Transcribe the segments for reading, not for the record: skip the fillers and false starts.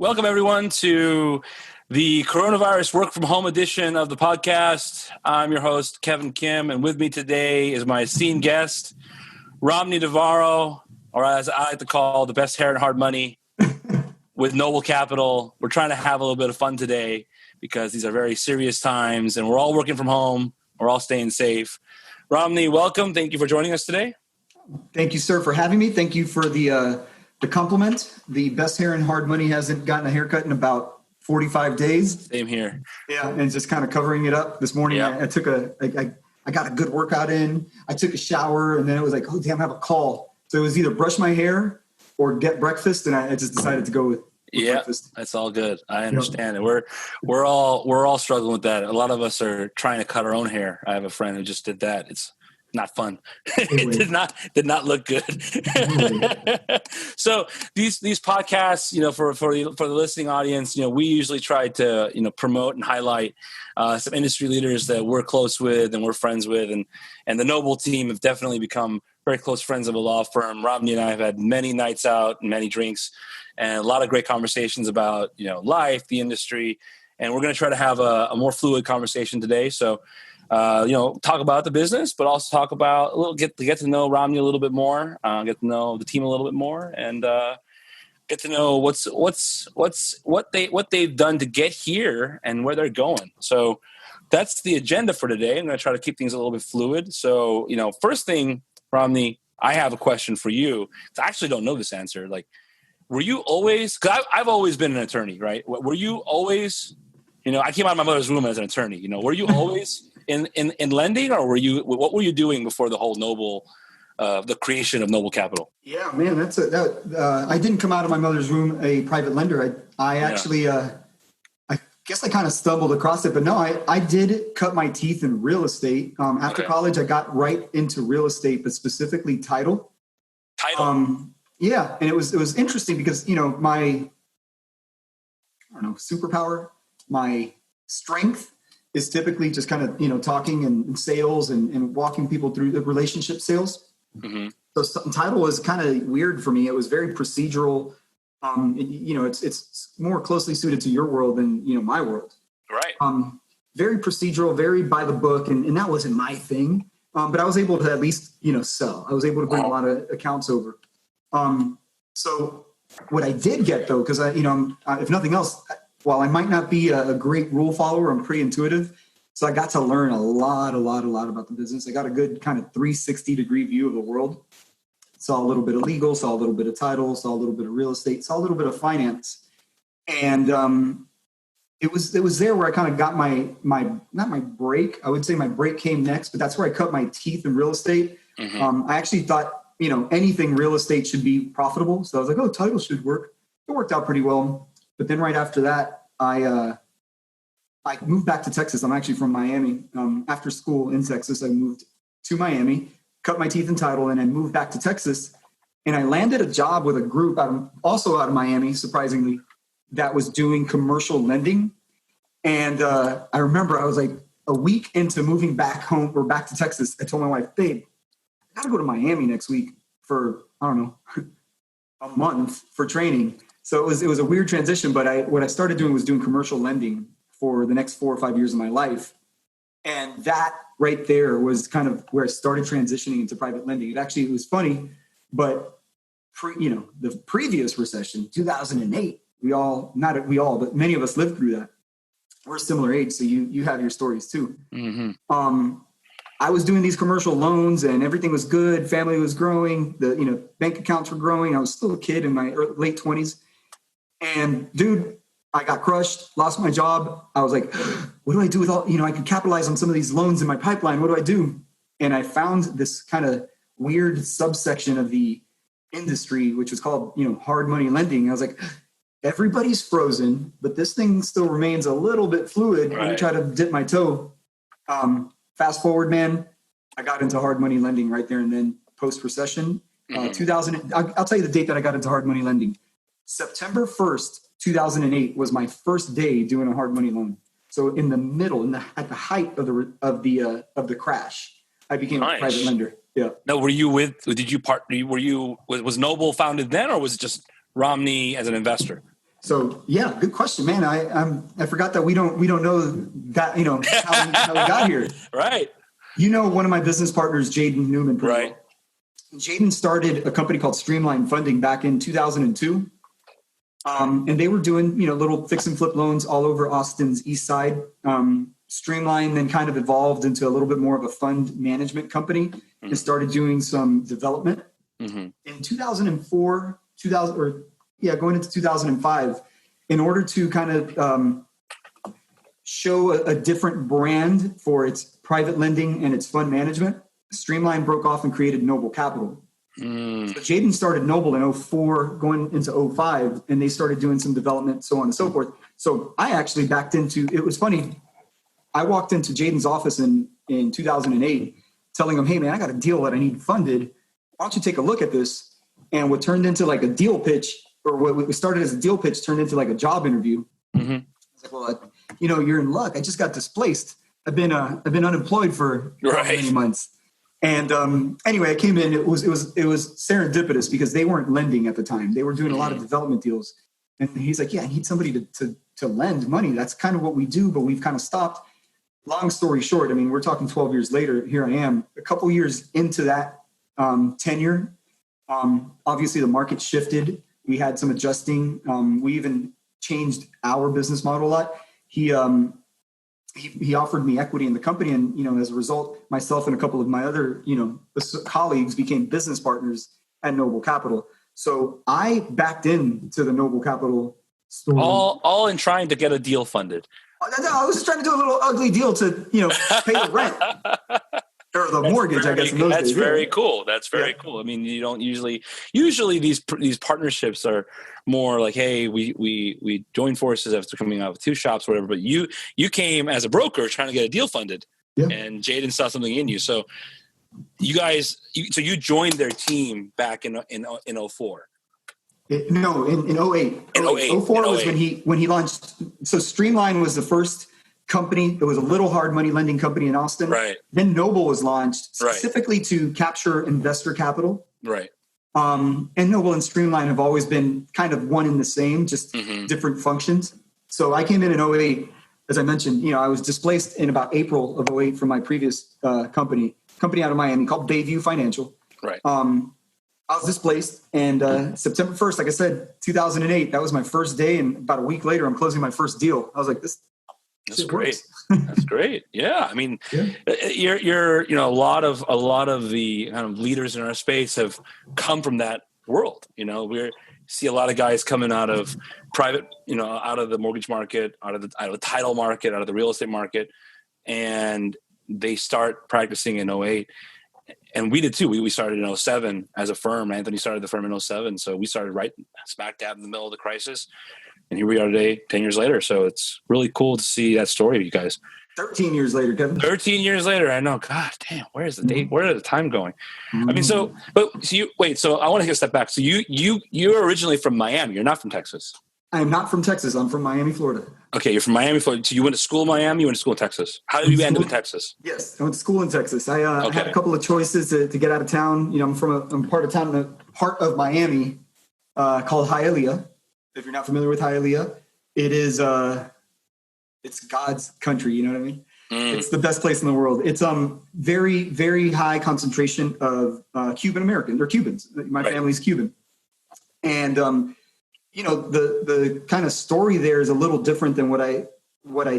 Welcome, everyone, to the coronavirus work from home edition of the podcast. I'm your host, Kevin Kim, and with me today is my esteemed guest, Romney Navarro, or as I like to call, the best hair and hard money with Noble Capital. We're trying to have a little bit of fun today because these are very serious times, and we're all working from home. We're all staying safe. Romney, welcome. Thank you for joining us today. Thank you, sir, for having me. Thank you for the compliment. The best hair and hard money hasn't gotten a haircut in about 45 days. Same here. Yeah, and just kind of covering it up. This morning, I took I got a good workout in. I took a shower, and then it was like, oh, damn, I have a call. So it was either brush my hair or get breakfast, and I just decided to go with breakfast. That's all good. I understand it. We're all struggling with that. A lot of us are trying to cut our own hair. I have a friend who just did that. It's not fun. It did not look good. So these podcasts, for the listening audience, we usually try to promote and highlight some industry leaders that we're close with and we're friends with, and the Noble team have definitely become very close friends of a law firm. Romney and I have had many nights out and many drinks and a lot of great conversations about life, the industry, and we're going to try to have a more fluid conversation today. So talk about the business, but also talk about get to know Romney a little bit more, get to know the team a little bit more, and get to know what they've done to get here and where they're going. So that's the agenda for today. I'm going to try to keep things a little bit fluid. So first thing, Romney, I have a question for you. I actually don't know this answer. Like, were you always? Because I've always been an attorney, right? Were you always? I came out of my mother's womb as an attorney. Were you always in lending, or what were you doing before the whole Noble, the creation of Noble Capital? Yeah, man, I didn't come out of my mother's womb a private lender. I actually, I guess I kind of stumbled across it, but no, I did cut my teeth in real estate. After college, I got right into real estate, but specifically title. Yeah, and it was interesting because my superpower, my strength is typically just kind of, talking and sales and walking people through the relationship sales. Mm-hmm. So title was kind of weird for me. It was very procedural. It's more closely suited to your world than, my world. Right. Very procedural, very by the book. And that wasn't my thing. But I was able to at least, sell. I was able to bring a lot of accounts over. So what I did get though, because if nothing else, while I might not be a great rule follower, I'm pretty intuitive. So I got to learn a lot about the business. I got a good kind of 360-degree view of the world. Saw a little bit of legal, saw a little bit of title, saw a little bit of real estate, saw a little bit of finance. And it was there where I kind of got not my break. I would say my break came next, but that's where I cut my teeth in real estate. Mm-hmm. I actually thought, anything real estate should be profitable. So I was like, oh, title should work. It worked out pretty well. But then right after that, I moved back to Texas. I'm actually from Miami. After school in Texas, I moved to Miami, cut my teeth in title, and then moved back to Texas. And I landed a job with a group also out of Miami, surprisingly, that was doing commercial lending. And I remember I was like a week into moving back home or back to Texas. I told my wife, babe, I got to go to Miami next week for, I don't know, a month for training. So it was a weird transition, but what I started doing was doing commercial lending for the next 4 or 5 years of my life. And that right there was kind of where I started transitioning into private lending. It was funny, but the previous recession, 2008, but many of us lived through that. We're a similar age, so you have your stories too. Mm-hmm. I was doing these commercial loans and everything was good. Family was growing. The bank accounts were growing. I was still a kid in my late 20s. And dude, I got crushed, lost my job. I was like, what do I do with all, I could capitalize on some of these loans in my pipeline. What do I do? And I found this kind of weird subsection of the industry, which was called, hard money lending. I was like, everybody's frozen, but this thing still remains a little bit fluid. Right. Let me try to dip my toe. Fast forward, man, I got into hard money lending right there and then post-recession. 2000. I'll tell you the date that I got into hard money lending. September 1st, 2008 was my first day doing a hard money loan. So in the middle, at the height of the crash, I became a private lender. Yeah. No, was Noble founded then, or was it just Romney as an investor? So yeah, good question, man. I forgot that we don't know that, how we got here. Right. One of my business partners, Jaden Newman. Right. Well. Jaden started a company called Streamline Funding back in 2002. And they were doing, little fix and flip loans all over Austin's east side. Streamline then kind of evolved into a little bit more of a fund management company and started doing some development. In 2004, going into 2005, in order to kind of show a different brand for its private lending and its fund management, Streamline broke off and created Noble Capital. So Jaden started Noble in 2004, going into 2005, and they started doing some development, so on and so forth. So I actually backed into, it was funny, I walked into Jaden's office in 2008, telling him, hey man, I got a deal that I need funded. Why don't you take a look at this? And what turned into like a deal pitch, or what started as a deal pitch turned into like a job interview. I was like, well, you're in luck. I just got displaced. I've been unemployed for many months. And anyway, I came in. It was serendipitous because they weren't lending at the time. They were doing a lot of development deals. And he's like, yeah, I need somebody to lend money. That's kind of what we do, but we've kind of stopped. Long story short, I mean, we're talking 12 years later. Here I am, a couple years into that tenure. Obviously, the market shifted. We had some adjusting. We even changed our business model a lot. He offered me equity in the company, and as a result, myself and a couple of my other colleagues became business partners at Noble Capital. So I backed into the Noble Capital story. All in trying to get a deal funded. I was just trying to do a little ugly deal to pay the rent or the mortgage. I guess in those days. Very cool. That's very cool. I mean, you don't usually these partnerships are more like, hey, we joined forces after coming out with two shops, or whatever. But you came as a broker trying to get a deal funded, and Jaden saw something in you. So you guys, you joined their team back in 04. No, in 08. In 08. 04 was when he launched. So Streamline was the first company. It was a little hard money lending company in Austin. Right. Then Noble was launched specifically to capture investor capital. Right. And Noble and Streamline have always been kind of one and the same, just different functions. So I came in 08. As I mentioned, I was displaced in about April of 08 from my previous company out of Miami called Bayview Financial. Right. I was displaced, and September 1st, like I said, 2008, that was my first day, and about a week later, I'm closing my first deal. I was like, that's great. That's great. Yeah. I mean, you're a lot of the kind of leaders in our space have come from that world. We see a lot of guys coming out of private, out of the mortgage market, out of the title market, out of the real estate market, and they start practicing in 08. And we did too. We started in 07 as a firm. Anthony started the firm in 07. So we started right smack dab in the middle of the crisis. And here we are today, 10 years later. So it's really cool to see that story of you guys. 13 years later, Kevin. 13 years later. I know. God damn. Where is the date? Where is the time going? I mean, so I want to take a step back. So you're originally from Miami. You're not from Texas. I am not from Texas. I'm from Miami, Florida. Okay, you're from Miami, Florida. So you went to school in Miami, you went to school in Texas. How did you end up in Texas? Yes, I went to school in Texas. I had a couple of choices to get out of town. I'm part of town in the heart of Miami called Hialeah. If you're not familiar with Hialeah, it is it's God's country, you know what I mean? It's the best place in the world. It's very, very high concentration of Cuban Americans or Cubans. My family's Cuban. And the kind of story there is a little different than what I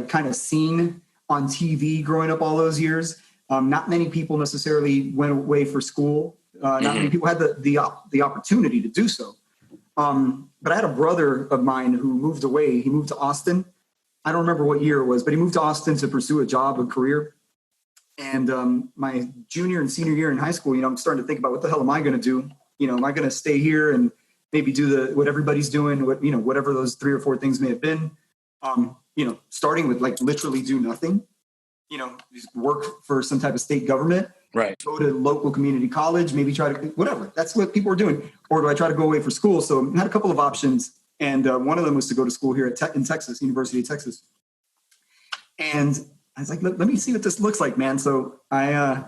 kind of seen on TV growing up all those years. Not many people necessarily went away for school. Not many people had the opportunity to do so. But I had a brother of mine who moved away. He moved to Austin. I don't remember what year it was, but he moved to Austin to pursue a job, a career. And my junior and senior year in high school, I'm starting to think about what the hell am I going to do? Am I going to stay here and maybe do what everybody's doing, whatever those 3 or 4 things may have been, starting with like literally do nothing, just work for some type of state government, right? Go to local community college, maybe try to, whatever. That's what people are doing. Or do I try to go away for school? So I had a couple of options. And one of them was to go to school here in Texas, University of Texas. And I was like, let me see what this looks like, man. So I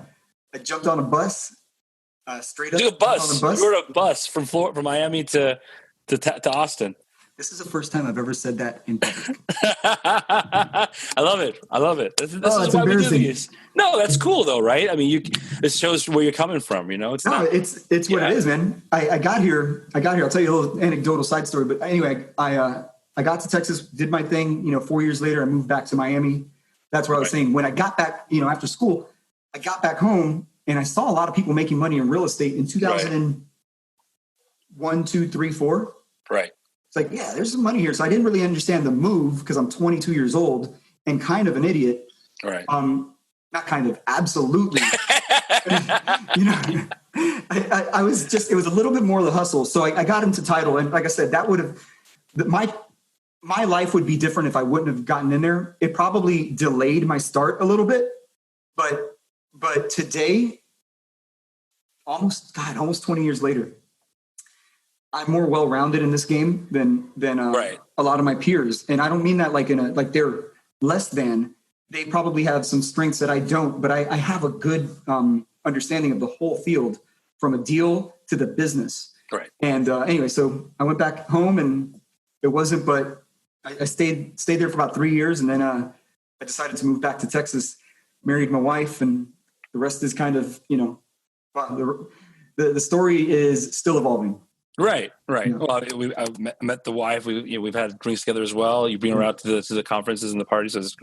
jumped on a bus. Straight up on a bus. You were on a bus from Miami to Austin. This is the first time I've ever said that in public. I love it. I love it. This is why we do these. No, that's cool though, right? I mean, it shows where you're coming from. You know, it's what it is, man. I got here. I'll tell you a little anecdotal side story. But anyway, I got to Texas, did my thing. 4 years later, I moved back to Miami. That's what I was saying. When I got back, after school, I got back home and I saw a lot of people making money in real estate in 2001, 2, 3, 4. Right. It's like, yeah, there's some money here. So I didn't really understand the move because I'm 22 years old and kind of an idiot. Right. Not kind of, absolutely. I was just, it was a little bit more of the hustle. So I got into title. And like I said, that would have, my life would be different if I wouldn't have gotten in there. It probably delayed my start a little bit. But today, almost 20 years later, I'm more well-rounded in this game than a lot of my peers. And I don't mean that like they're less than. They probably have some strengths that I don't, but I have a good understanding of the whole field from a deal to the business. Right. And anyway, so I went back home and it wasn't, but I stayed there for about 3 years. And then I decided to move back to Texas, married my wife, and the rest is kind of, the story is still evolving. Right. Yeah. Well, I've met the wife. We've had drinks together as well. You bring her out to the conferences and the parties. So it's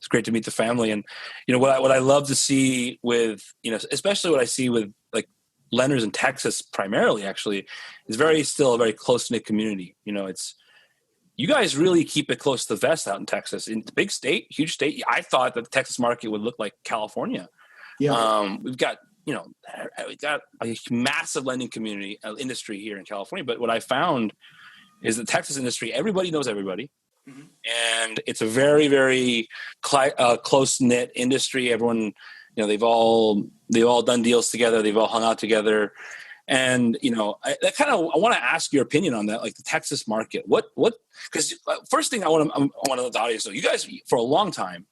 great to meet the family. And what I love to see with especially what I see with like lenders in Texas primarily actually is still a very close knit community. It's you guys really keep it close to the vest out in Texas. In the big state, huge state. I thought that the Texas market would look like California. Yeah. We've got a massive lending community industry here in California. But what I found is the Texas industry, everybody knows everybody. Mm-hmm. And it's a very, very close knit industry. Everyone, they've all done deals together. They've all hung out together. And, I want to ask your opinion on that, like the Texas market. Because first thing I want to let the audience know, you guys, for a long time,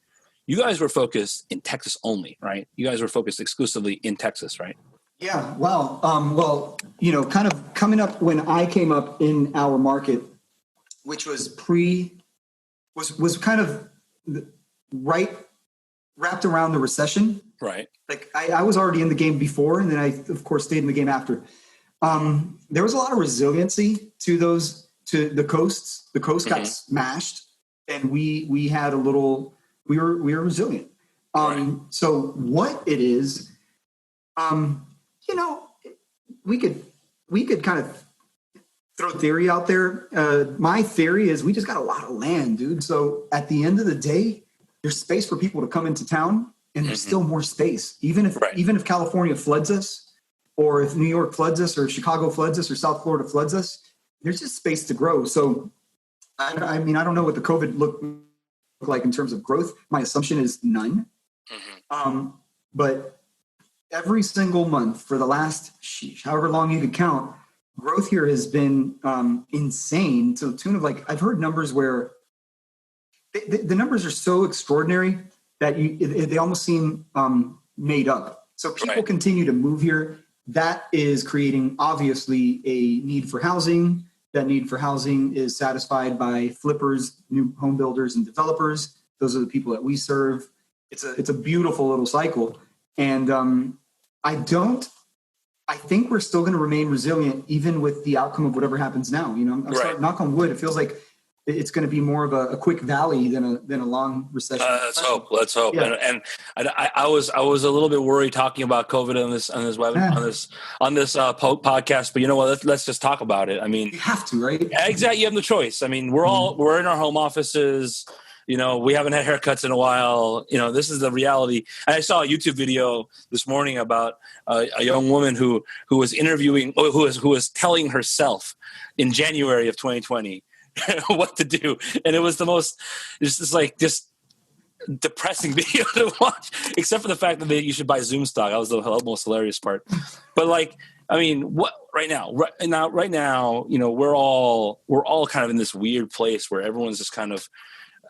you guys were focused in Texas only, right? You guys were focused exclusively in Texas, right? Yeah. Wow. Kind of coming up when I came up in our market, which was kind of wrapped around the recession. Right. Like I was already in the game before, and then I, of course, stayed in the game after. There was a lot of resiliency to the coasts. The coast got smashed, and we had a little. We were resilient. So what it is, we could kind of throw theory out there. My theory is we just got a lot of land, dude. So at the end of the day, there's space for people to come into town, and there's still more space. Even if California floods us, or if New York floods us, or Chicago floods us, or South Florida floods us, there's just space to grow. So I don't know what the COVID look like in terms of growth. My assumption is none. But every single month for the last however long you could count, growth here has been insane, to the tune of I've heard numbers where the numbers are so extraordinary that they almost seem made up. So people continue to move here. That is creating obviously a need for housing. That need for housing is satisfied by flippers, new home builders, and developers. Those are the people that we serve. It's a beautiful little cycle. And I think we're still going to remain resilient even with the outcome of whatever happens now. I'm starting, knock on wood. It feels like it's going to be more of a quick valley than a long recession. Let's hope. Yeah. And I was a little bit worried talking about COVID on this podcast, but you know what? Let's just talk about it. I mean, you have to, right? Exactly. You have no choice. I mean, we're in our home offices. We haven't had haircuts in a while. This is the reality. And I saw a YouTube video this morning about a young woman who was interviewing, who was telling herself in January of 2020 what to do. And it was just depressing video to watch, except for the fact that you should buy Zoom stock. That was the most hilarious part. But what right now, we're all kind of in this weird place where everyone's just kind of,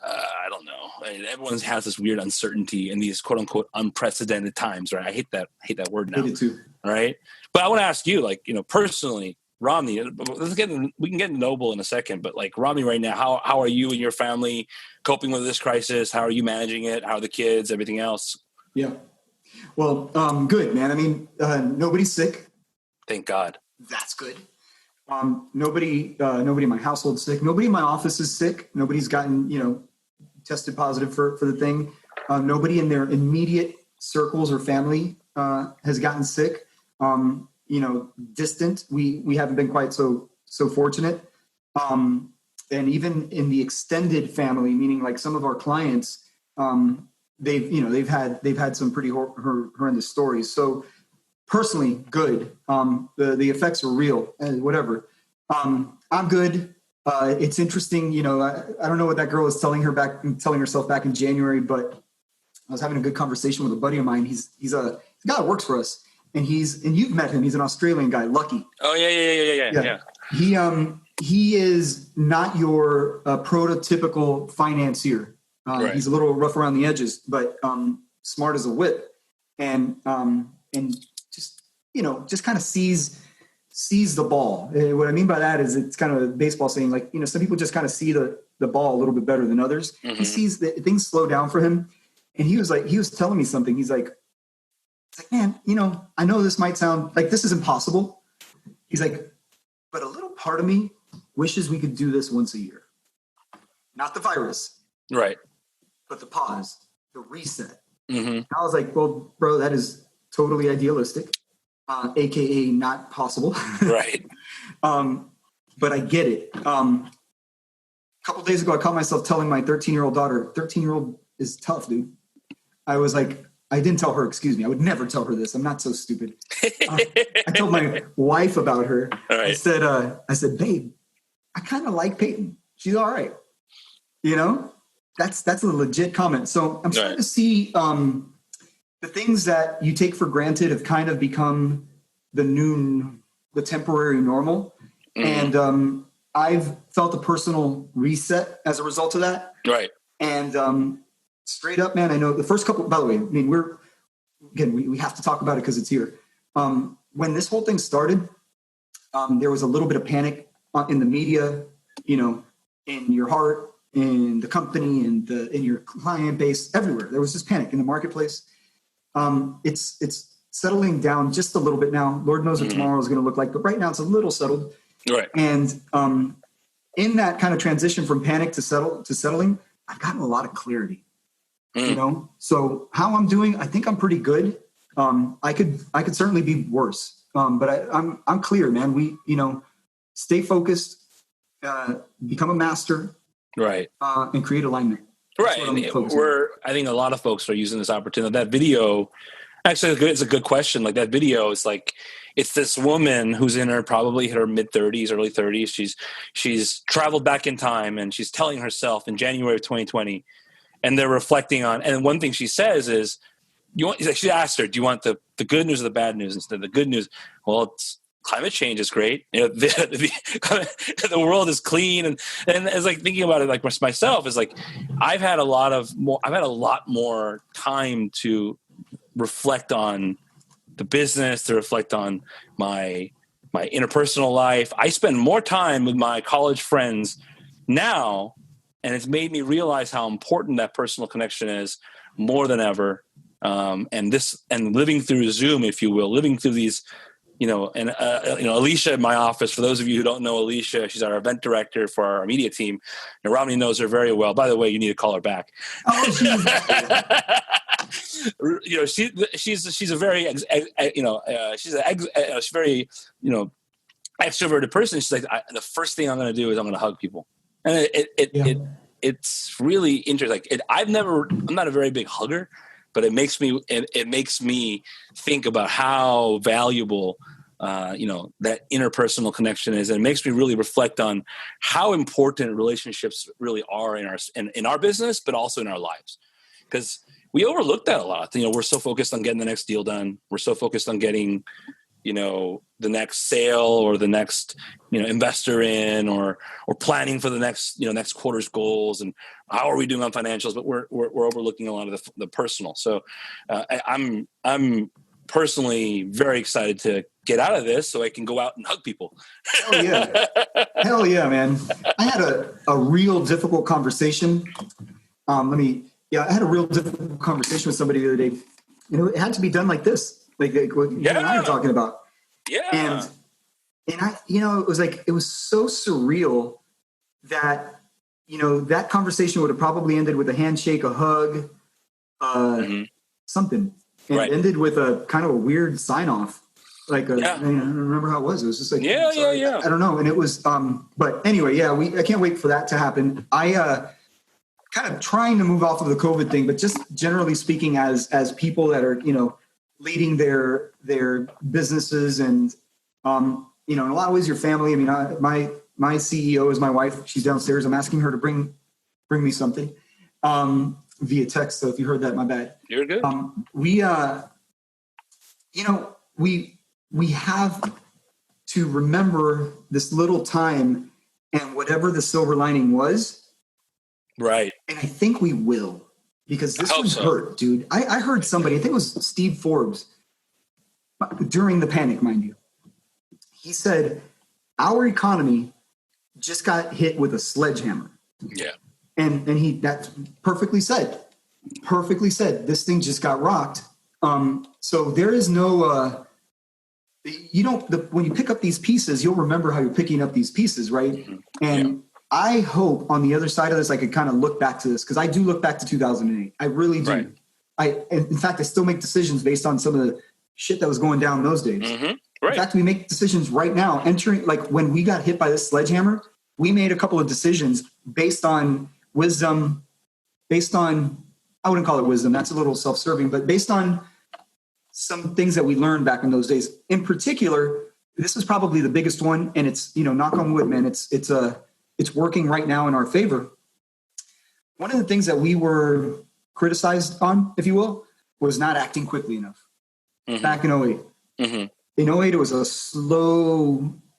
I don't know. I mean, everyone has this weird uncertainty in these quote unquote unprecedented times, right? I hate that word now. Me too. Right. But I want to ask you, personally, Romney, we can get into Noble in a second, but like Romney right now, how are you and your family coping with this crisis? How are you managing it? How are the kids, everything else? Yeah. Well, good, man. I mean, nobody's sick. Thank God. That's good. Nobody in my household's sick. Nobody in my office is sick. Nobody's gotten, tested positive for the thing. Nobody in their immediate circles or family has gotten sick. Distant. We haven't been quite so fortunate. And even in the extended family, meaning like some of our clients, they've had some pretty horrendous stories. So personally, good. The effects are real and whatever. I'm good. It's interesting. I don't know what that girl was telling herself back in January, but I was having a good conversation with a buddy of mine. He's a guy that works for us, and you've met him. He's an Australian guy, Lucky. Oh yeah. He is not your prototypical financier. Right. He's a little rough around the edges, but smart as a whip, and just kind of sees the ball. What I mean by that is it's kind of a baseball saying, like, some people just kind of see the ball a little bit better than others. Mm-hmm. He sees that things slow down for him. And he was telling me something. He's like, man, I know this might sound like this is impossible. He's like, but a little part of me wishes we could do this once a year. Not the virus. Right. But the pause, the reset. Mm-hmm. I was like, well, bro, that is totally idealistic. AKA not possible. Right. But I get it. A couple of days ago, I caught myself telling my 13-year-old daughter, 13-year-old is tough, dude. I was like, I didn't tell her, excuse me. I would never tell her this. I'm not so stupid. I told my wife about her. Right. I said, babe, I kind of like Peyton. She's all right. That's a legit comment. So I'm starting to see, the things that you take for granted have kind of become the temporary normal. Mm-hmm. And I've felt a personal reset as a result of that. Right. And straight up, man, I know the first couple, by the way, I mean, we have to talk about it because it's here. When this whole thing started, there was a little bit of panic in the media, in your heart, in the company, in your client base, everywhere. There was just panic in the marketplace. It's settling down just a little bit now. Lord knows what tomorrow is going to look like, but right now it's a little settled. Right. And in that kind of transition from panic to settling, I've gotten a lot of clarity. So how I'm doing, I think I'm pretty good. I could certainly be worse. But I'm clear, man. We, stay focused, become a master, right. And create alignment. Right. I think a lot of folks are using this opportunity. That video, actually, it's a good question. Like that video is like, it's this woman who's in probably her mid 30s, early 30s. She's traveled back in time, and she's telling herself in January of 2020, and they're reflecting on, and one thing she says is, she asked her, do you want the good news or the bad news? Instead of the good news, well, climate change is great. The world is clean. And it's like thinking about it, like myself, is like, I've had a lot more time to reflect on the business, to reflect on my interpersonal life. I spend more time with my college friends now, and it's made me realize how important that personal connection is more than ever. And living through Zoom, if you will, living through these, Alicia in my office, for those of you who don't know Alicia, she's our event director for our media team. And Romney knows her very well. By the way, you need to call her back. Oh, she's a very, she's very, extroverted person. She's like, the first thing I'm going to do is I'm going to hug people. And it's really interesting. I'm not a very big hugger, but it makes me think about how valuable, that interpersonal connection is. And it makes me really reflect on how important relationships really are in our business, but also in our lives. Because we overlook that a lot. We're so focused on getting the next deal done. We're so focused on getting, the next sale or the next, investor in, or planning for the next quarter's goals, and how are we doing on financials? But we're overlooking a lot of the personal. So I'm personally very excited to get out of this so I can go out and hug people. Hell yeah. Hell yeah, man. I had a real difficult conversation. I had a real difficult conversation with somebody the other day. It had to be done like this, like what you and I are talking about. Yeah. And I, it was so surreal that, that conversation would have probably ended with a handshake, a hug, something. And it ended with a kind of a weird sign off. I don't remember how it was. It was just like, I don't know. And it was, but anyway, I can't wait for that to happen. I, kind of trying to move off of the COVID thing, but just generally speaking, as people that are, leading their businesses and, in a lot of ways, your family. I mean, my CEO is my wife. She's downstairs. I'm asking her to bring me something, via text. So if you heard that, my bad. You're good. We have to remember this little time and whatever the silver lining was. Right. And I think we will, because this was hurt, dude. I heard somebody, I think it was Steve Forbes, during the panic, mind you. He said, our economy just got hit with a sledgehammer. Yeah. And that perfectly said, this thing just got rocked. So there is no, when you pick up these pieces, you'll remember how you're picking up these pieces, right? Mm-hmm. And I hope on the other side of this, I could kind of look back to this, because I do look back to 2008. I really do. Right. In fact, I still make decisions based on some of the shit that was going down those days. Mm-hmm. Right. In fact, we make decisions right now. When we got hit by this sledgehammer, we made a couple of decisions based on wisdom, I wouldn't call it wisdom, that's a little self-serving, but based on some things that we learned back in those days. In particular, this is probably the biggest one, and it's, knock on wood, man, it's working right now in our favor. One of the things that we were criticized on, if you will, was not acting quickly enough. Mm-hmm. Back in 08. Mm-hmm. In 08, it was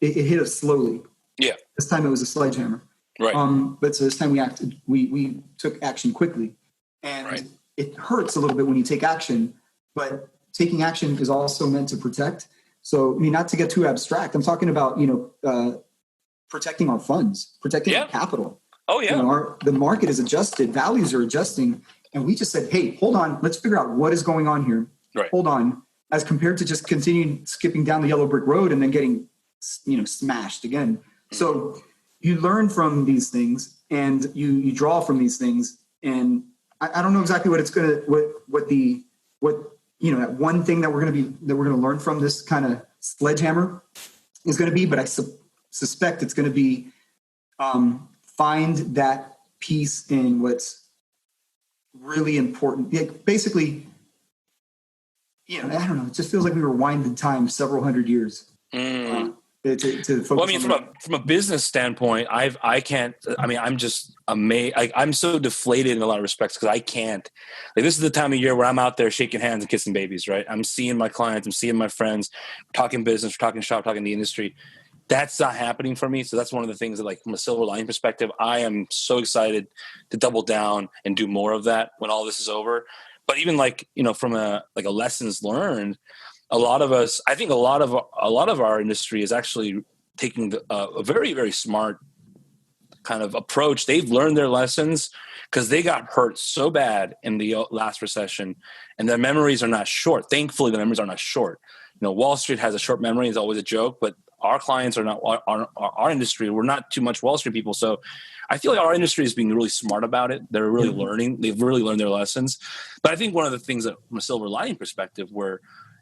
it hit us slowly. Yeah. This time it was a sledgehammer. Right. But so this time we acted, we took action quickly. And it hurts a little bit when you take action, but taking action is also meant to protect. So, not to get too abstract, I'm talking about, protecting our funds, protecting our capital. Oh, yeah. The market is adjusted, values are adjusting. And we just said, hey, hold on, let's figure out what is going on here. Right. Hold on. As compared to just continuing skipping down the yellow brick road and then getting, smashed again. Mm-hmm. So you learn from these things and you draw from these things. And I don't know exactly what it's going to, that one thing that we're going to learn from this kind of sledgehammer is going to be, but I suspect it's going to be, find that piece in what's really important. Basically, I don't know. It just feels like we were winding time several hundred years. To focus from a business standpoint, I'm just amazed. I'm so deflated in a lot of respects because I can't. This is the time of year where I'm out there shaking hands and kissing babies, right? I'm seeing my clients, I'm seeing my friends, we're talking business, we're talking shop, talking the industry. That's not happening for me. So that's one of the things that, from a silver lining perspective, I am so excited to double down and do more of that when all this is over. But even from a lessons learned, a lot of us, I think a lot of our industry is actually taking a very, very smart kind of approach. They've learned their lessons because they got hurt so bad in the last recession, and their memories are not short. Thankfully, the memories are not short. Wall Street has a short memory. It's always a joke, but our clients are not our industry. We're not too much Wall Street people. So I feel like our industry is being really smart about it. They're really learning. They've really learned their lessons. But I think one of the things that, from a silver lining perspective,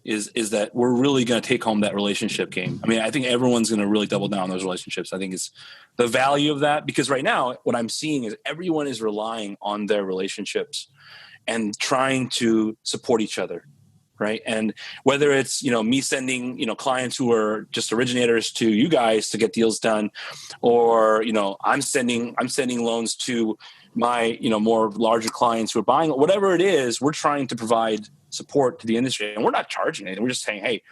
is that we're really going to take home that relationship game. I think everyone's going to really double down on those relationships. I think it's the value of that, because right now what I'm seeing is everyone is relying on their relationships and trying to support each other. Right. And whether it's, me sending, clients who are just originators to you guys to get deals done, or, I'm sending loans to my, more larger clients who are buying, whatever it is, we're trying to provide support to the industry, and we're not charging anything. We're just saying, hey,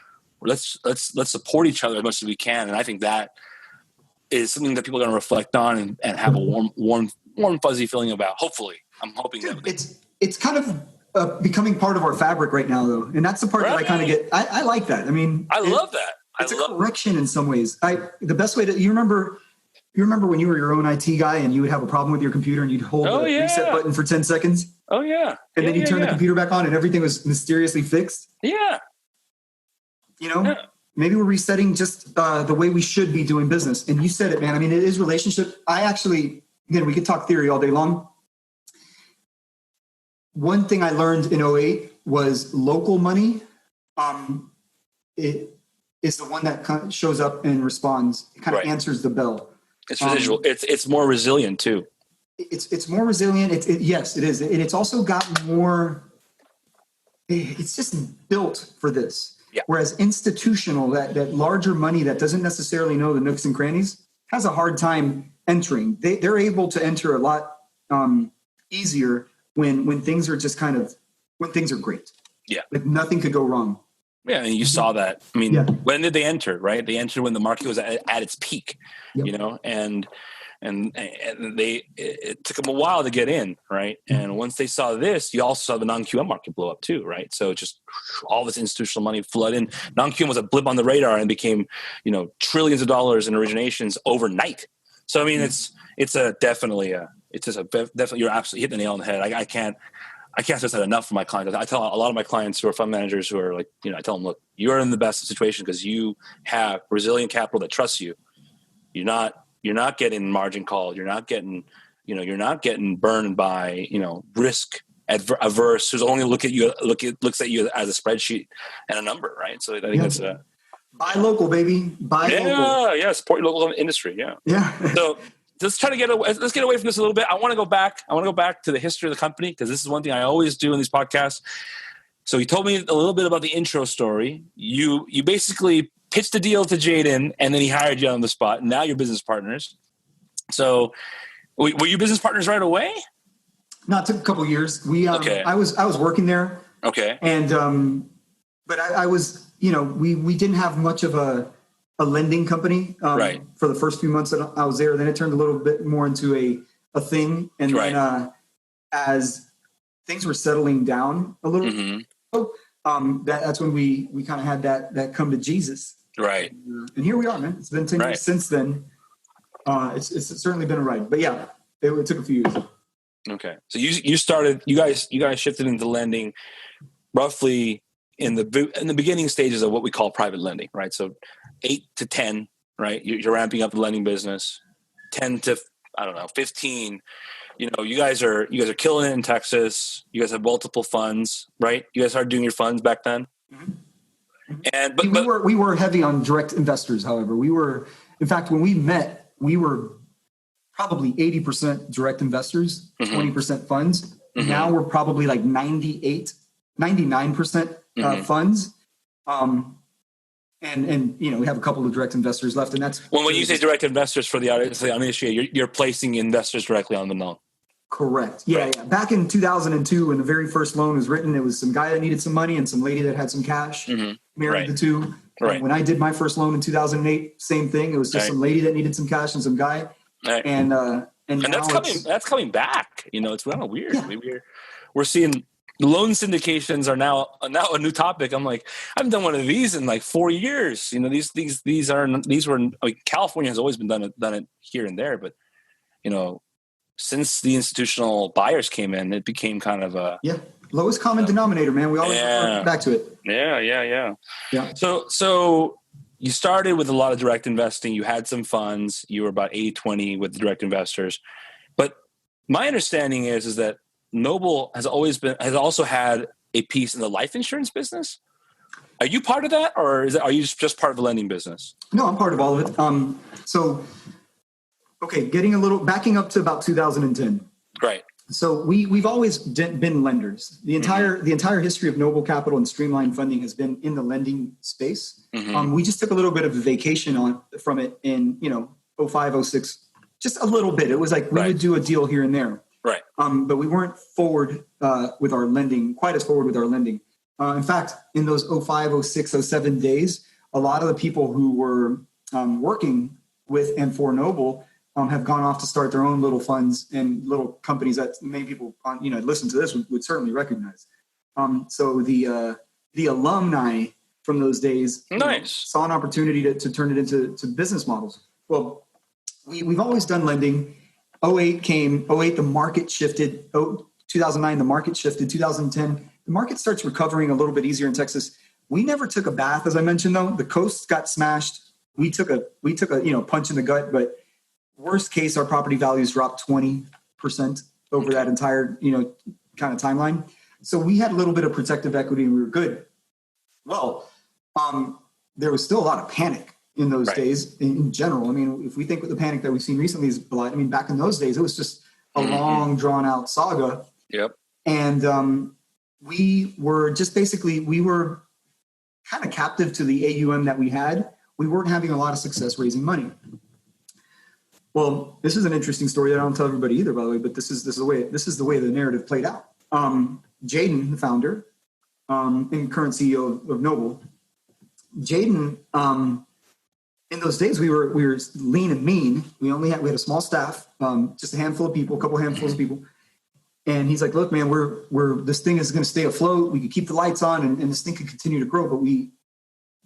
let's support each other as much as we can. And I think that is something that people are going to reflect on and have a warm, fuzzy feeling about. Hopefully, I'm hoping that it's kind of becoming part of our fabric right now, though, and that's the part that I kind of get. I like that. I love that. It's a correction in some ways. The best way to, you remember when you were your own IT guy and you would have a problem with your computer and you'd hold the reset button for 10 seconds? Oh, yeah. And then you turn the computer back on and everything was mysteriously fixed? Yeah. Maybe we're resetting just the way we should be doing business. And you said it, man. I mean, it is relationship. I actually, again, we could talk theory all day long. One thing I learned in 2008 was local money. It is the one that kind of shows up and responds. It kind of answers the bell. It's residual. It's more resilient too. It's more resilient. Yes, it is. And it's also got more, it's just built for this. Yeah. Whereas institutional, that larger money that doesn't necessarily know the nooks and crannies, has a hard time entering. They're able to enter a lot easier when things are just when things are great. Yeah. Like nothing could go wrong. Yeah, and you saw that. I mean, when did they enter, right? They entered when the market was at its peak, and it took them a while to get in, right? And once they saw this, you also saw the non-QM market blow up too, right? So just all this institutional money flood in. Non-QM was a blip on the radar and became, trillions of dollars in originations overnight. So I mean, definitely you're absolutely hitting the nail on the head. I can't stress that enough for my clients. I tell a lot of my clients who are fund managers who are like, I tell them, look, you're in the best situation because you have resilient capital that trusts you. You're not getting margin called. You're not getting burned by, risk averse who's only looks at you as a spreadsheet and a number, right? So I think that's buy local, baby. Buy local. Yeah. Support your local industry. Yeah. Yeah. So let's get away from this a little bit. I want to go back to the history of the company because this is one thing I always do in these podcasts. So you told me a little bit about the intro story. You basically pitched the deal to Jaden, and then he hired you on the spot. And now you're business partners. So were you business partners right away? No, it took a couple of years. I was working there. Okay. And but I was, we didn't have much of a lending company for the first few months that I was there. Then it turned a little bit more into a thing. And then as things were settling down a little, that's when we kind of had that come to Jesus. Right. And here we are, man. It's been 10 years since then. It's certainly been a ride, but yeah, it took a few years. Okay. So you guys shifted into lending roughly in the beginning stages of what we call private lending, right? So 8 to 10, right? You're ramping up the lending business. 10 to 15. You guys are killing it in Texas. You guys have multiple funds, right? You guys started doing your funds back then. Mm-hmm. And we were heavy on direct investors. However, in fact, when we met, we were probably 80% direct investors, 20% funds. Mm-hmm. Now we're probably like 99% funds. And we have a couple of direct investors left, and that's when you say direct investors for the audience, you're placing investors directly on the loan. Correct. Yeah. Back in 2002, when the very first loan was written, it was some guy that needed some money and some lady that had some cash. Married the two. Right. When I did my first loan in 2008, same thing. It was just some lady that needed some cash and some guy. Right. And that's coming back. It's kind of weird. Yeah. We're seeing loan syndications are now a new topic. I'm like, I haven't done one of these in like 4 years. California has always been done it here and there, but since the institutional buyers came in, it became kind of a lowest common denominator, man. We always go back to it. Yeah. So you started with a lot of direct investing. You had some funds. You were about 80-20 with the direct investors. But my understanding is that Noble has also had a piece in the life insurance business. Are you part of that, or are you just part of the lending business? No, I'm part of all of it. Backing up to about 2010. Right. So we've always been lenders. The entire history of Noble Capital and Streamline Funding has been in the lending space. Mm-hmm. We just took a little bit of a vacation from it in 05, 06, just a little bit. It was like we would do a deal here and there. Right. But we weren't forward with our lending, quite as forward with our lending. In fact, in those 05, 06, 07 days, a lot of the people who were working with and for Noble have gone off to start their own little funds and little companies that many people listen to this would certainly recognize. So the alumni from those days. Nice. Saw an opportunity to turn it into business models. Well, we've always done lending. 08 came. 08, the market shifted. 2009, the market shifted. 2010, the market starts recovering a little bit easier in Texas. We never took a bath, as I mentioned, though. The coast got smashed. We took a punch in the gut, but worst case, our property values dropped 20% over that entire, kind of timeline. So we had a little bit of protective equity and we were good. Well, there was still a lot of panic in those days in general. I mean, if we think with the panic that we've seen recently is a lot. I mean, back in those days, it was just a long drawn out saga. Yep. And we were kind of captive to the AUM that we had. We weren't having a lot of success raising money. Well, this is an interesting story that I don't tell everybody either, by the way, but this is the way the narrative played out. Jaden, the founder, and current CEO of Noble, Jaden, in those days we were lean and mean. We had a small staff, just a couple handfuls of people. And he's like, look, man, this thing is going to stay afloat. We could keep the lights on and this thing could continue to grow. But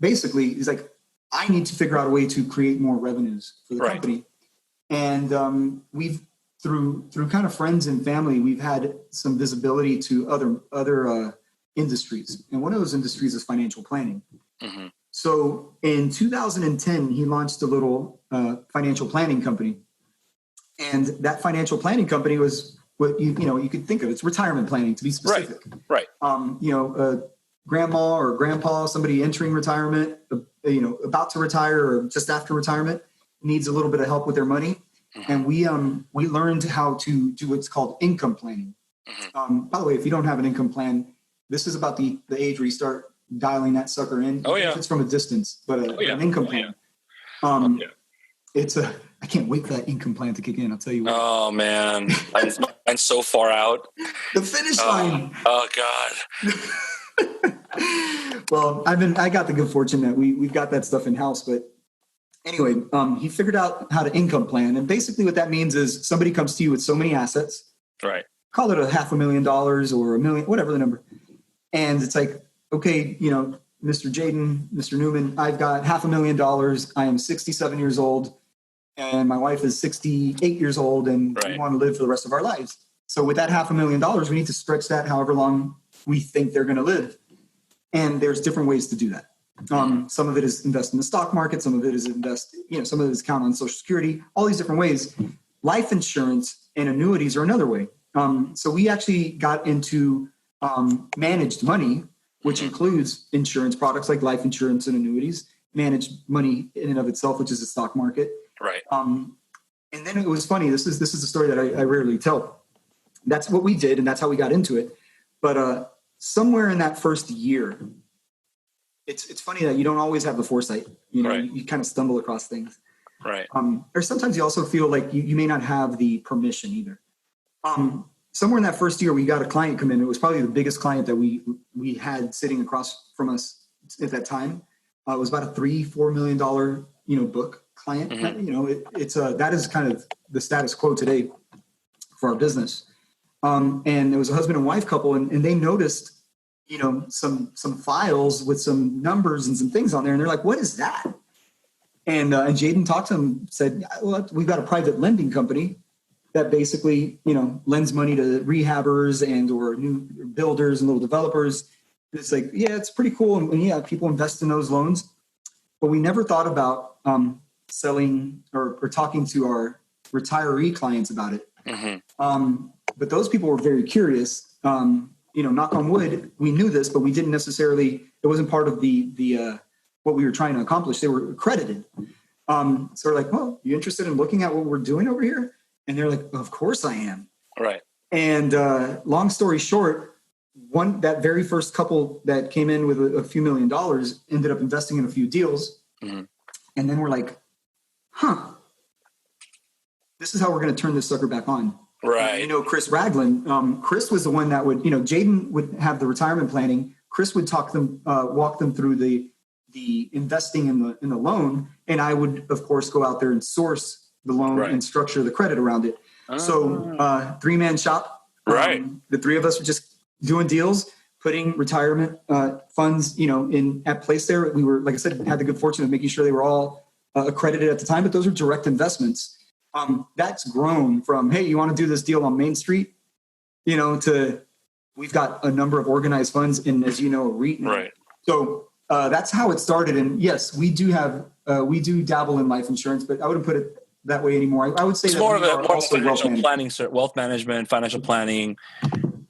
he's like, I need to figure out a way to create more revenues for the company. And we've, through kind of friends and family, we've had some visibility to other industries. And one of those industries is financial planning. Mm-hmm. So in 2010, he launched a little financial planning company. And that financial planning company was what you could think of. It's retirement planning, to be specific. Right. Grandma or grandpa, somebody entering retirement, about to retire or just after retirement, needs a little bit of help with their money. Mm-hmm. And we learned how to do what's called income planning. Mm-hmm. By the way, if you don't have an income plan, this is about the age where you start dialing that sucker in. Oh, yeah. It's from a distance, but an income plan. I can't wait for that income plan to kick in. I'll tell you what. Oh man, I'm so far out. The finish line. Oh God. Well, I got the good fortune that we've got that stuff in house, but anyway, he figured out how to income plan. And basically what that means is somebody comes to you with so many assets, right? Call it $500,000 or $1 million, whatever the number. And it's like, okay, Mr. Jaden, Mr. Newman, I've got $500,000. I am 67 years old and my wife is 68 years old and we want to live for the rest of our lives. So with that $500,000, we need to stretch that however long we think they're going to live. And there's different ways to do that. Some of it is invest in the stock market. Some of it is some of it is count on Social Security, all these different ways. Life insurance and annuities are another way. So we actually got into managed money, which includes insurance products like life insurance and annuities, managed money in and of itself, which is the stock market. Right. And then it was funny. This is a story that I rarely tell. That's what we did, and that's how we got into it. But somewhere in that first year, it's funny that you don't always have the foresight. You kind of stumble across things. Right. Or sometimes you also feel like you may not have the permission either. Somewhere in that first year, we got a client come in. It was probably the biggest client that we had sitting across from us at that time. It was about a $3-4 million, book client. Mm-hmm. That is kind of the status quo today for our business. And it was a husband and wife couple, and they noticed, some files with some numbers and some things on there, and they're like, "What is that?" And Jaden talked to them, said, "Well, we've got a private lending company that basically, lends money to rehabbers and or new builders and little developers." And it's like, yeah, it's pretty cool, and yeah, people invest in those loans, but we never thought about selling or talking to our retiree clients about it. Mm-hmm. But those people were very curious. Knock on wood, we knew this, but we didn't necessarily. It wasn't part of the what we were trying to accomplish. They were accredited. So we're like, "Well, you interested in looking at what we're doing over here?" And they're like, "Of course I am." Right. And long story short, that very first couple that came in with a few $1 million ended up investing in a few deals. Mm-hmm. And then we're like, this is how we're going to turn this sucker back on. Right. Chris Ragland, Chris was the one that would, Jaden would have the retirement planning. Chris would walk them through the investing in the loan. And I would, of course, go out there and source the loan and structure the credit around it. So 3-man shop. Right. The three of us were just doing deals. putting retirement funds, in at place there. We were, like I said, had the good fortune of making sure they were all accredited at the time, but those are direct investments. That's grown from, hey, you want to do this deal on Main Street, to we've got a number of organized funds in, as you know, a REIT. Right. So that's how it started. And yes, we do dabble in life insurance, but I wouldn't put it that way anymore. I would say it's more of a financial planning, wealth management, financial planning.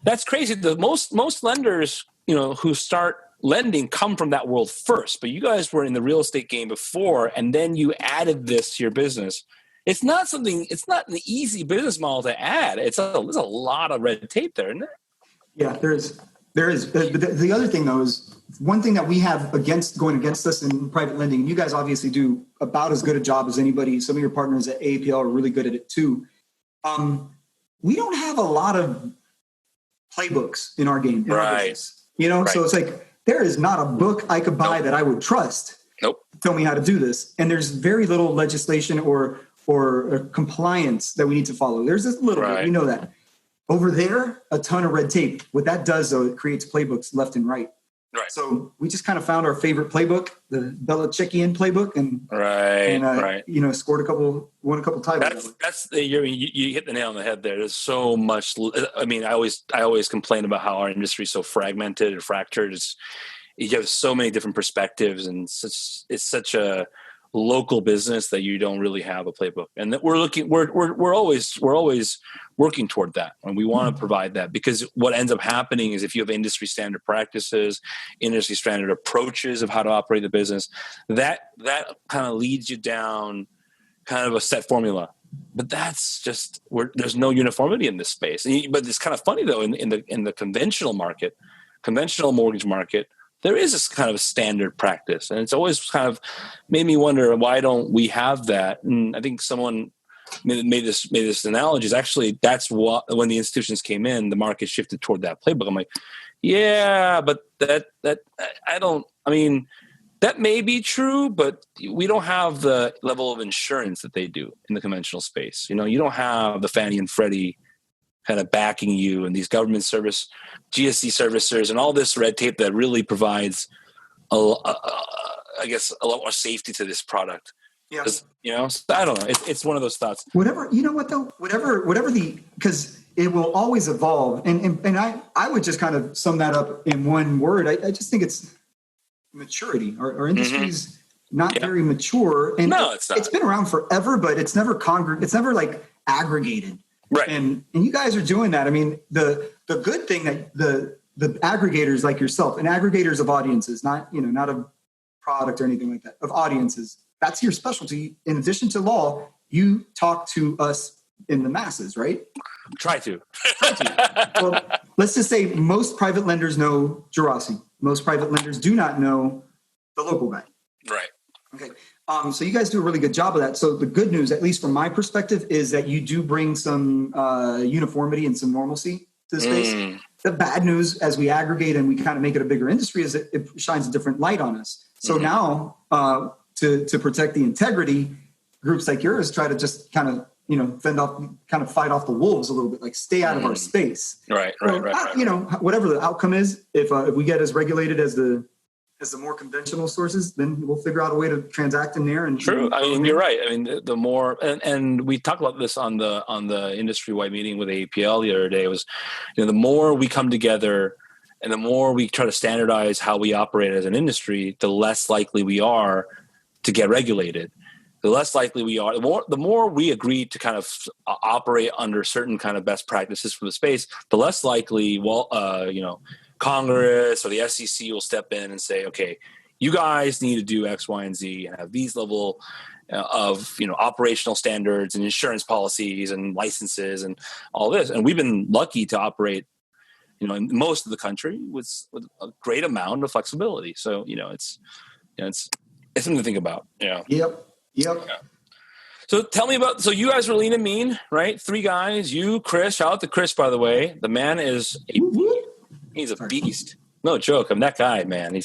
That's crazy. The most lenders, who start lending come from that world first, but you guys were in the real estate game before, and then you added this to your business. It's not an easy business model to add. There's a lot of red tape there, isn't there? Yeah, there is. But the other thing, though, is one thing that we have going against us in private lending, and you guys obviously do about as good a job as anybody. Some of your partners at AAPL are really good at it too. We don't have a lot of playbooks in our game, in our business. Right. So it's like there is not a book I could buy that I would trust. Nope. Tell me how to do this. And there's very little legislation or compliance that we need to follow. There's a little bit, we know that. Over there, a ton of red tape. What that does, though, it creates playbooks left and right. Right. So we just kind of found our favorite playbook, the Belichickian playbook, and won a couple titles. You hit the nail on the head there. There's so much. I mean, I always complain about how our industry is so fragmented and fractured. You have so many different perspectives, and it's such a local business that you don't really have a playbook. And that we're always working toward that, and we want to provide that, because what ends up happening is if you have industry standard practices, industry standard approaches of how to operate the business, that kind of leads you down kind of a set formula. But that's just there's no uniformity in this space. But it's kind of funny though, in the conventional mortgage market, there is this kind of standard practice, and it's always kind of made me wonder, why don't we have that? And I think someone made this analogy is actually that's what, when the institutions came in, the market shifted toward that playbook. I'm like, yeah, but that may be true, but we don't have the level of insurance that they do in the conventional space. You don't have the Fannie and Freddie kind of backing you, and these government GSE servicers and all this red tape that really provides a lot more safety to this product. Yeah. So I don't know. It's one of those thoughts. Whatever because it will always evolve. And I would just kind of sum that up in one word. I just think it's maturity. Our industry's not very mature. And no, it's not. It's been around forever, but it's never it's never like aggregated. Right. And you guys are doing that. I mean, the good thing that the aggregators like yourself, and aggregators of audiences, not a product or anything like that, of audiences, that's your specialty. In addition to law, you talk to us in the masses, right? Try to. Well, let's just say most private lenders know Gerasi. Most private lenders do not know the local guy. Right. Okay. So you guys do a really good job of that. So the good news, at least from my perspective, is that you do bring some uniformity and some normalcy to the space. The bad news, as we aggregate and we kind of make it a bigger industry, is that it shines a different light on us. So now to protect the integrity, groups like yours try to just kind of, fight off the wolves a little bit, like stay out of our space. Right. Whatever the outcome is, if we get as regulated as the more conventional sources, then we'll figure out a way to transact in there. And true. I mean, you're right. I mean, the more, and we talked about this on the industry-wide meeting with AAPL the other day, was, the more we come together and the more we try to standardize how we operate as an industry, the less likely we are to get regulated. The less likely we are, the more we agree to kind of operate under certain kind of best practices for the space, the less likely, Congress or the SEC will step in and say, okay, you guys need to do X, Y, and Z and have these level of, operational standards and insurance policies and licenses and all this. And we've been lucky to operate, in most of the country with a great amount of flexibility. So, it's something to think about. Yeah. Yep. Yeah. So tell me about, so you guys were lean and mean, right? 3 guys, you, Chris, shout out to Chris, by the way. The man is he's a beast. No joke. I'm that guy, man.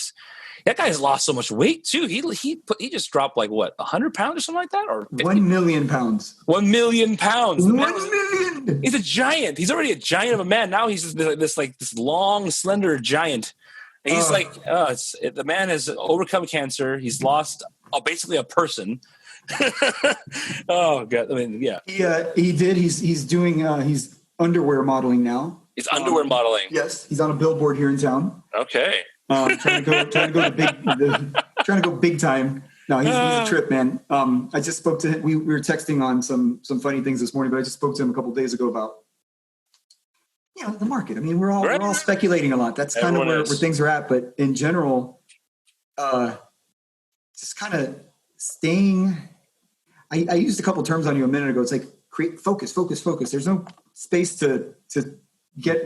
That guy's lost so much weight too. He just dropped like what 100 pounds or something like that, or 1 million pounds. 1 million pounds. 1 million. He's a giant. He's already a giant of a man. Now he's just this long, slender giant. And he's the man has overcome cancer. He's lost basically a person. Oh God! I mean, yeah. He did. He's doing. He's underwear modeling now. He's underwear modeling. Yes, he's on a billboard here in town. Okay. Trying to go big time. No, he's a trip, man. I just spoke to him. We were texting on some funny things this morning, but I just spoke to him a couple of days ago about the market. I mean, we're all speculating a lot. That's kind of where things are at. But in general, just kind of staying. I used a couple terms on you a minute ago. It's like create focus. There's no space to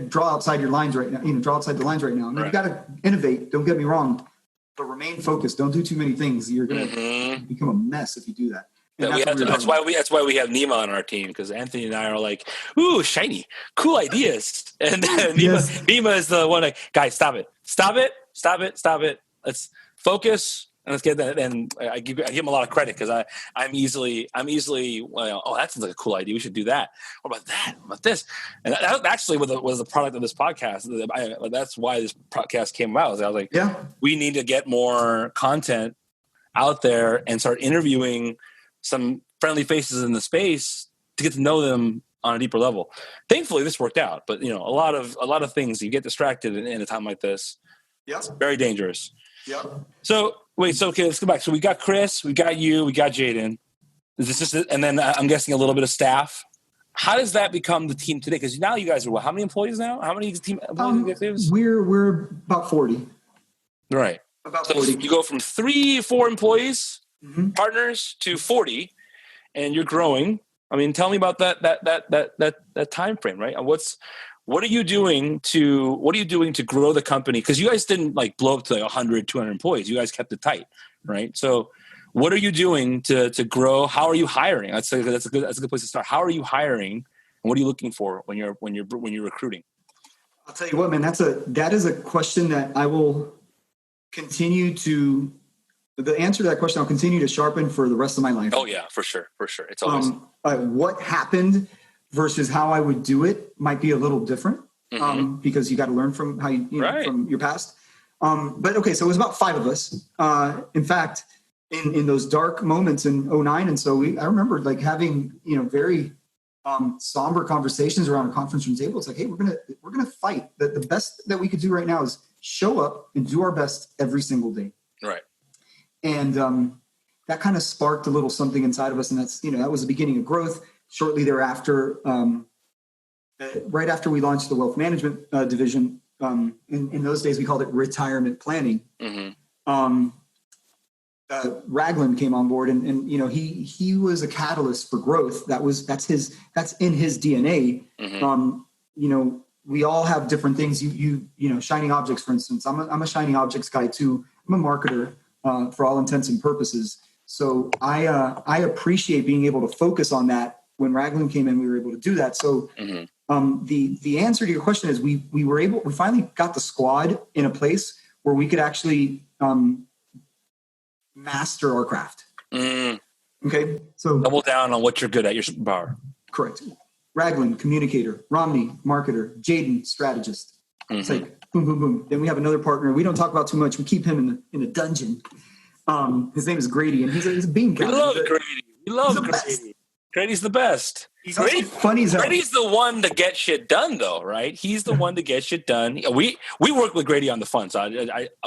draw outside your lines right now. Draw outside the lines right now. I mean, you got to innovate. Don't get me wrong, but remain focused. Don't do too many things. You're gonna become a mess if you do that. That's why we have Nima on our team, because Anthony and I are like, ooh, shiny, cool ideas, and then Nima is the one like, guys, stop it. Let's focus. And let's get that. And I give him a lot of credit because I'm easily, well, that sounds like a cool idea. We should do that. What about that? What about this? And that actually was the product of this podcast. That's why this podcast came about. I was like, we need to get more content out there and start interviewing some friendly faces in the space to get to know them on a deeper level. Thankfully, this worked out. But a lot of things, you get distracted in a time like this. Yeah, it's very dangerous. Yeah. So okay, let's go back. So we got Chris, we got you, we got Jaden. Is this just and then I'm guessing a little bit of staff. How does that become the team today? Because now you guys are how many employees now? How many team employees? We're about 40. Right. About 40. You go from 3-4 employees, partners, to 40, and you're growing. I mean, tell me about that time frame, right? What are you doing to grow the company? Because you guys didn't blow up to 100, 200 employees. You guys kept it tight, right? So what are you doing to grow? How are you hiring? That's a good place to start. How are you hiring? And what are you looking for when you're recruiting? I'll tell you what, man, that is a question that I will continue to the answer to that question I'll continue to sharpen for the rest of my life. Oh yeah, for sure. It's always what happened versus how I would do it might be a little different because you got to learn from how from your past. But okay, so it was about 5 of us. In fact, in those dark moments in 2009, and so I remember having very somber conversations around a conference room table. It's like, hey, we're gonna fight. The best that we could do right now is show up and do our best every single day. Right. And that kind of sparked a little something inside of us, and that's that was the beginning of growth. Shortly thereafter, right after we launched the wealth management division, in those days we called it retirement planning. Raglan came on board, and he was a catalyst for growth. That's in his DNA. We all have different things. Shining objects, for instance. I'm a shining objects guy too. I'm a marketer for all intents and purposes. So I appreciate being able to focus on that. When Raglan came in, we were able to do that. So the answer to your question is we finally got the squad in a place where we could actually master our craft. Okay. So double down on what you're good at, your superpower. Correct. Raglan, communicator. Romney, marketer. Jaden, strategist. It's like boom, boom, boom. Then we have another partner. We don't talk about too much. We keep him in a dungeon. His name is Grady, and he's a bean counter. We love Grady. Grady's the best. He's also funny as hell. Grady's the one to get shit done, though, right? He's the one to get shit done. We work with Grady on the fun side.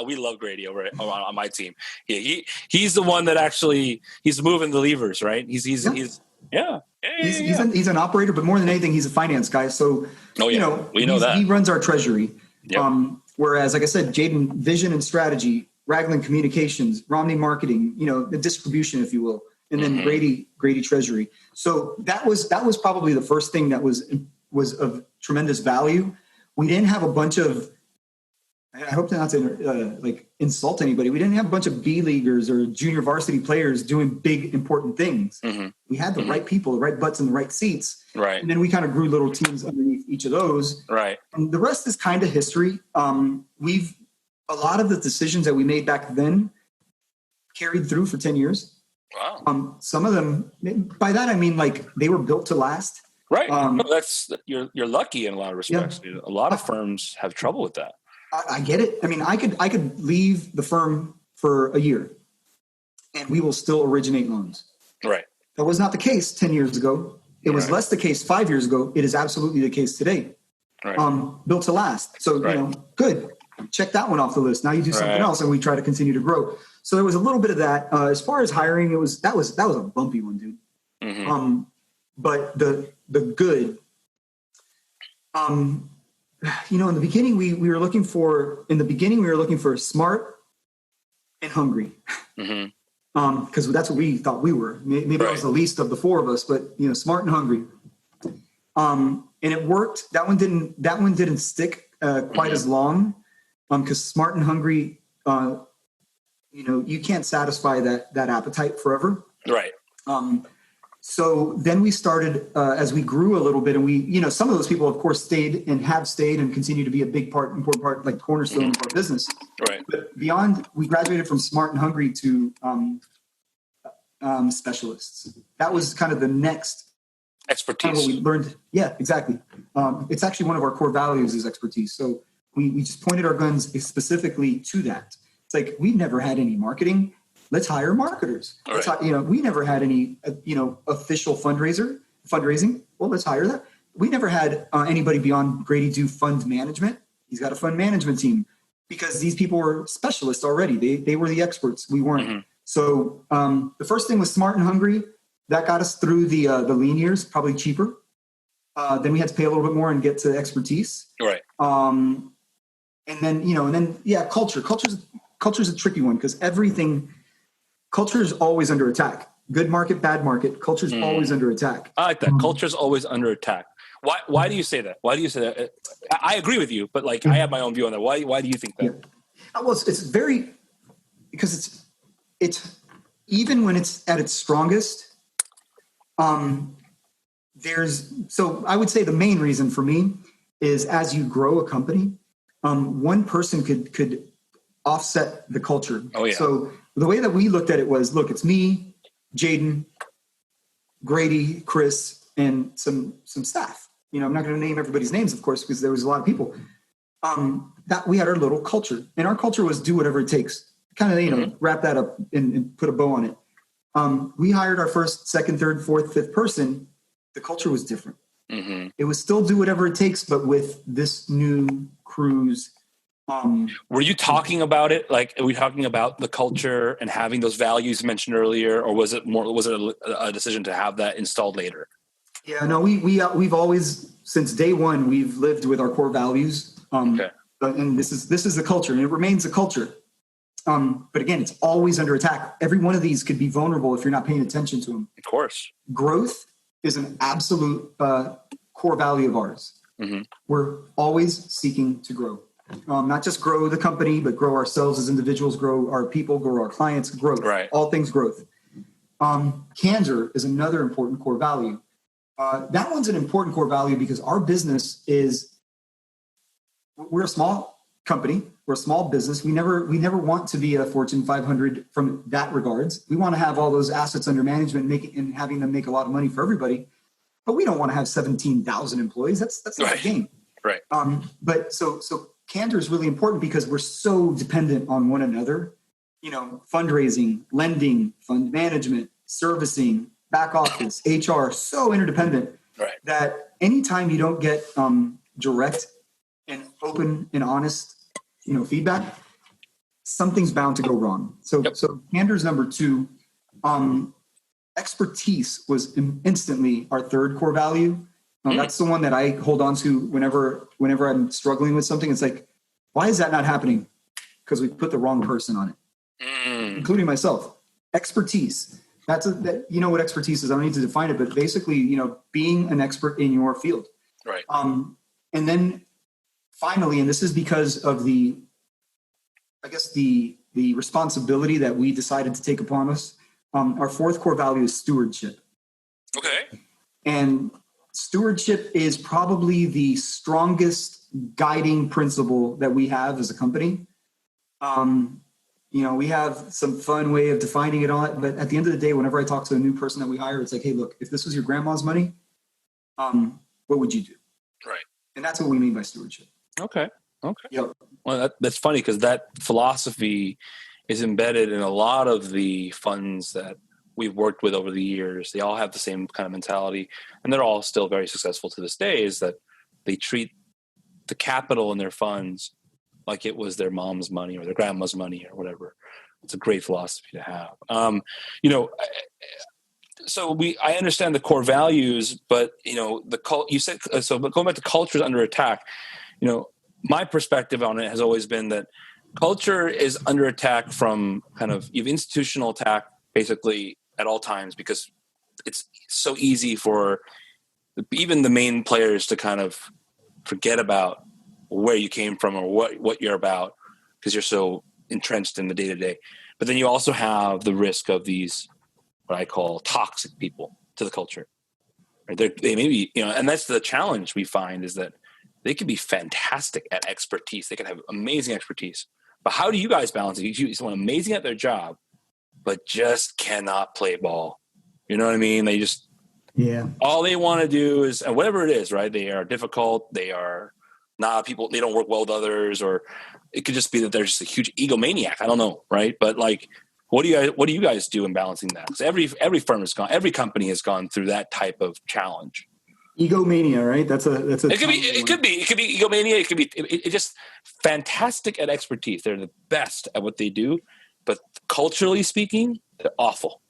We love Grady on my team. He's the one that actually he's moving the levers, right? He's an operator, but more than anything, he's a finance guy. So we know that he runs our treasury. Yep. Whereas, like I said, Jaden, vision and strategy, Raglan, communications, Romney, marketing. The distribution, if you will. And then Grady treasury. So that was probably the first thing that was of tremendous value. We didn't have a bunch of, I hope not to insult anybody. We didn't have a bunch of B leaguers or junior varsity players doing big, important things. We had the right people, the right butts in the right seats. Right. And then we kind of grew little teams underneath each of those. Right. And the rest is kind of history. We've a lot of the decisions that we made back then carried through for 10 years. Wow. Some of them, by that I mean like they were built to last. Right. You're lucky in a lot of respects. Yeah. A lot of firms have trouble with that. I get it. I mean, I could leave the firm for a year and we will still originate loans. Right. That was not the case 10 years ago. It was less the case 5 years ago. It is absolutely the case today. Right. Built to last. So, good. Check that one off the list. Now you do something else and we try to continue to grow. So there was a little bit of that. As far as hiring, that was a bumpy one, dude. Mm-hmm. But the good, in the beginning we were looking for smart and hungry. Mm-hmm. Because that's what we thought we were. Maybe I was the least of the four of us, but smart and hungry. And it worked. That one didn't stick quite as long. Because smart and hungry, you can't satisfy that appetite forever. Right. So then we started as we grew a little bit, and we, some of those people, of course, stayed and continue to be a important part, like cornerstone of our business. Right. But beyond, we graduated from smart and hungry to specialists. That was kind of the next expertise. What we learned. Yeah, exactly. It's actually one of our core values is expertise. So we just pointed our guns specifically to that. It's like, we've never had any marketing. Let's hire marketers. We never had any, official fundraising. Well, let's hire that. We never had anybody beyond Grady do fund management. He's got a fund management team because these people were specialists already. They were the experts. We weren't. Mm-hmm. So the first thing was smart and hungry. That got us through the lean years, probably cheaper. Then we had to pay a little bit more and get to expertise. Right. And then culture. Culture's a tricky one because culture is always under attack. Good market, bad market. Culture's always under attack. I like that. Culture's always under attack. Why do you say that? Why do you say that? I agree with you, but I have my own view on that. Why do you think that? Yeah. Well, because it's even when it's at its strongest. So I would say the main reason for me is as you grow a company, one person could offset the culture. Oh yeah. So the way that we looked at it was, look, it's me, Jaden, Grady, Chris, and some staff. I'm not going to name everybody's names, of course, because there was a lot of people. That we had our little culture, and our culture was do whatever it takes. Kind of, wrap that up and put a bow on it. We hired our first, second, third, fourth, fifth person. The culture was different. Mm-hmm. It was still do whatever it takes, but with this new cruise. Were you talking about it? Are we talking about the culture and having those values mentioned earlier, or was it a decision to have that installed later? Yeah, no, we've always, since day one, we've lived with our core values. Okay. And this is the culture, and it remains a culture. But again, it's always under attack. Every one of these could be vulnerable if you're not paying attention to them. Of course. Growth is an absolute core value of ours. Mm-hmm. We're always seeking to grow. Not just grow the company, but grow ourselves as individuals, grow our people, grow our clients, growth. Right. All things growth. Candor is another important core value. That one's an important core value because our business we're a small company. We're a small business. We never want to be a Fortune 500 from that regards. We want to have all those assets under management and having them make a lot of money for everybody. But we don't want to have 17,000 employees. That's not a game. Right. But so candor is really important because we're so dependent on one another. Fundraising, lending, fund management, servicing, back office, HR, so interdependent that anytime you don't get direct and open and honest, feedback, something's bound to go wrong. So candor is number 2. Expertise was instantly our third core value. That's the one that I hold on to whenever I'm struggling with something. It's like, why is that not happening? Because we put the wrong person on it, including myself. Expertise. You know what expertise is. I don't need to define it, but basically, being an expert in your field. Right. And then finally, and this is because of the responsibility that we decided to take upon us. Our fourth core value is stewardship. Okay. And stewardship is probably the strongest guiding principle that we have as a company. We have some fun way of defining it all. But at the end of the day, whenever I talk to a new person that we hire, it's like, hey, look, if this was your grandma's money, what would you do? Right. And that's what we mean by stewardship. Okay. Yep. Well, that's funny because that philosophy is embedded in a lot of the funds that we've worked with over the years. They all have the same kind of mentality, and they're all still very successful to this day, is that they treat the capital in their funds like it was their mom's money or their grandma's money or whatever. It's a great philosophy to have. So I understand the core values, but you said so. But going back to culture is under attack. My perspective on it has always been that culture is under attack from you have institutional attack basically at all times, because it's so easy for even the main players to kind of forget about where you came from or what you're about, because you're so entrenched in the day-to-day. But then you also have the risk of these, what I call toxic people to the culture. Right? They may be, and that's the challenge we find, is that they can be fantastic at expertise. They can have amazing expertise. But how do you guys balance it? You someone amazing at their job, but just cannot play ball. You know what I mean? They just, all they want to do is, whatever it is, right? They are difficult. They are not people. They don't work well with others, or it could just be that they're just a huge egomaniac. I don't know. Right. But what do you guys do in balancing that? Because every firm has gone, every company has gone through that type of challenge. Egomania, right? That's a. It could be egomania. It could be it just fantastic at expertise. They're the best at what they do, but culturally speaking, they're awful,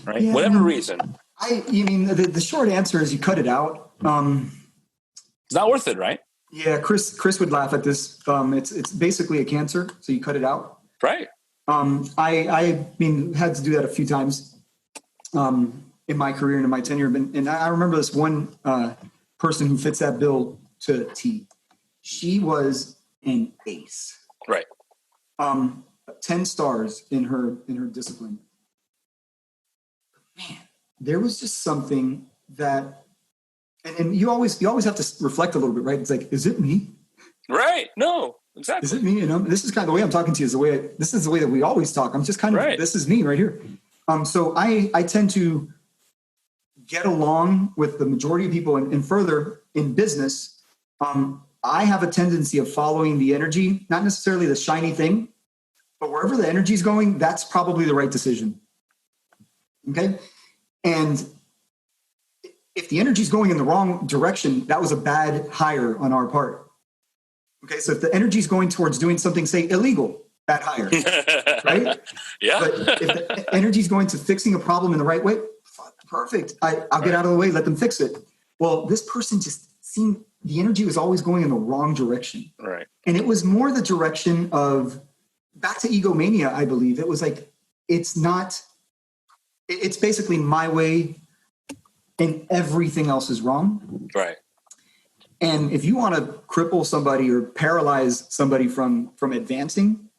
right? Yeah, Whatever reason. The short answer is you cut it out. It's not worth it, right? Yeah, Chris would laugh at this. It's basically a cancer, so you cut it out. Right. I had to do that a few times. In my career and in my tenure. And I remember this one person who fits that bill to a T. She was an ace. Right. 10 stars in her discipline. Man, there was just something that, and you always have to reflect a little bit, right? It's like, is it me? Right. No, exactly. Is it me? This is kind of the way I'm talking to you. This is the way that we always talk. I'm just kind of, This is me right here. So I tend to get along with the majority of people, and further in business, I have a tendency of following the energy, not necessarily the shiny thing, but wherever the energy is going, that's probably the right decision. Okay. And if the energy is going in the wrong direction, that was a bad hire on our part. Okay. So if the energy is going towards doing something, say illegal, bad hire, right? Yeah. But if the energy is going to fixing a problem in the right way, perfect. I'll get out of the way, let them fix it. Well, this person just seemed, the energy was always going in the wrong direction. Right. And it was more the direction of, back to egomania, I believe. It was like, it's basically my way and everything else is wrong. Right. And if you want to cripple somebody or paralyze somebody from advancing,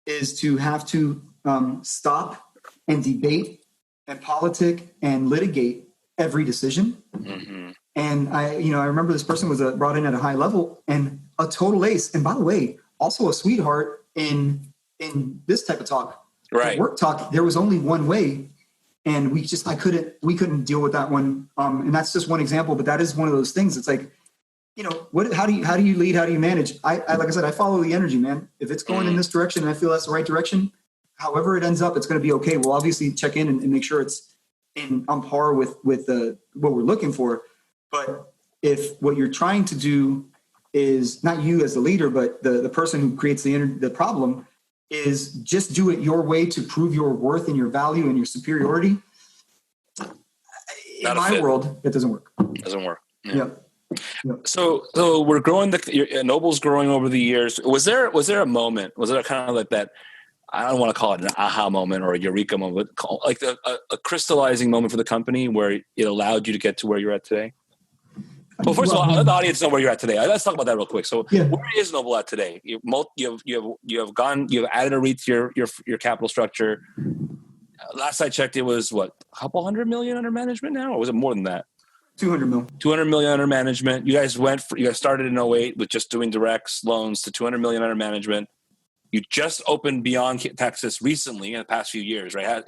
is to have to stop and debate and politic and litigate every decision. Mm-hmm. And I remember this person was brought in at a high level and a total ace. And by the way, also a sweetheart in this type of talk, right? Work talk. There was only one way, and we couldn't deal with that one. And that's just one example, but that is one of those things. It's like, how do you lead? How do you manage? I like I said, I follow the energy, man. If it's going in this direction and I feel that's the right direction, however it ends up, it's going to be okay. We'll obviously check in and make sure it's on par with what we're looking for. But if what you're trying to do is not you as the leader, but the person who creates the problem, is just do it your way to prove your worth and your value and your superiority. In my world, it doesn't work. Doesn't work. Yeah. Yep. So we're growing. Noble's growing over the years. Was there a moment? Was there kind of like that? I don't want to call it an aha moment or a eureka moment, like a crystallizing moment for the company where it allowed you to get to where you're at today? Well, first of all, let the audience know where you're at today. Let's talk about that real quick. So, Where is Noble at today? You have added a REIT to your capital structure. Last I checked, it was a couple $100 million under management now, or was it more than that? 200 million. 200 million under management. You guys started in 2008 with just doing directs loans to 200 million under management. You just opened beyond Texas recently in the past few years, right?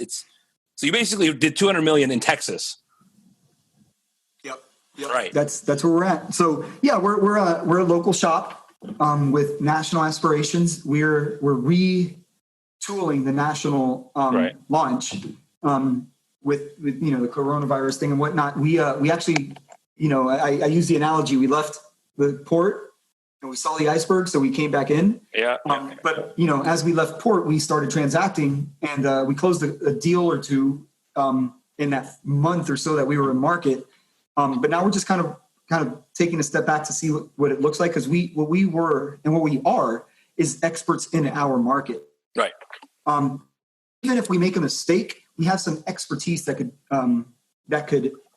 So you basically did 200 million in Texas. Yep. Right. That's where we're at. So yeah, we're a local shop with national aspirations. We're retooling the national launch with the coronavirus thing and whatnot. We actually, I use the analogy. We left the port and we saw the iceberg, so we came back in. Yeah. But as we left port, we started transacting, and we closed a deal or two in that month or so that we were in market. But now we're just kind of taking a step back to see what it looks like, because what we were and what we are is experts in our market. Right. Even if we make a mistake, we have some expertise that could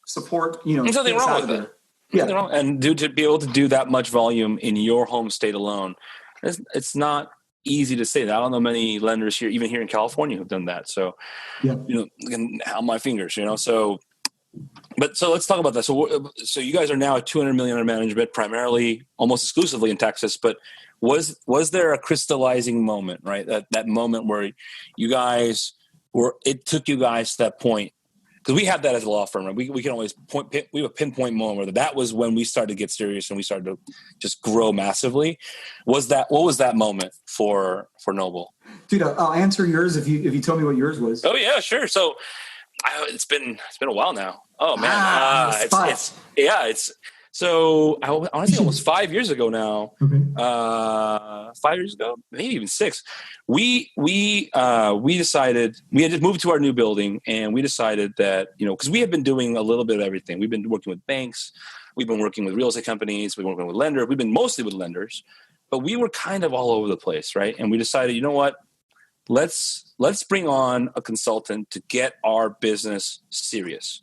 support. There's nothing wrong with it. Yeah, and to be able to do that much volume in your home state alone, it's not easy to say that. I don't know many lenders here, even here in California, who've done that. So, on my fingers, So let's talk about that. So you guys are now at 200 million under management, primarily, almost exclusively in Texas. But was there a crystallizing moment, right? That moment where you guys it took you guys to that point? Because we have that as a law firm, right? We can always we have a pinpoint moment where that was when we started to get serious and we started to just grow massively. What was that moment for Noble? Dude, I'll answer yours if you tell me what yours was. Oh yeah, sure. So it's been a while now. Oh man, so I want to say almost 5 years ago now. Okay. 5 years ago, maybe even 6. We decided we had just moved to our new building, and we decided that because we have been doing a little bit of everything. We've been working with banks, we've been working with real estate companies, we've been working with lenders. We've been mostly with lenders, but we were kind of all over the place, right? And we decided, you know what? Let's bring on a consultant to get our business serious.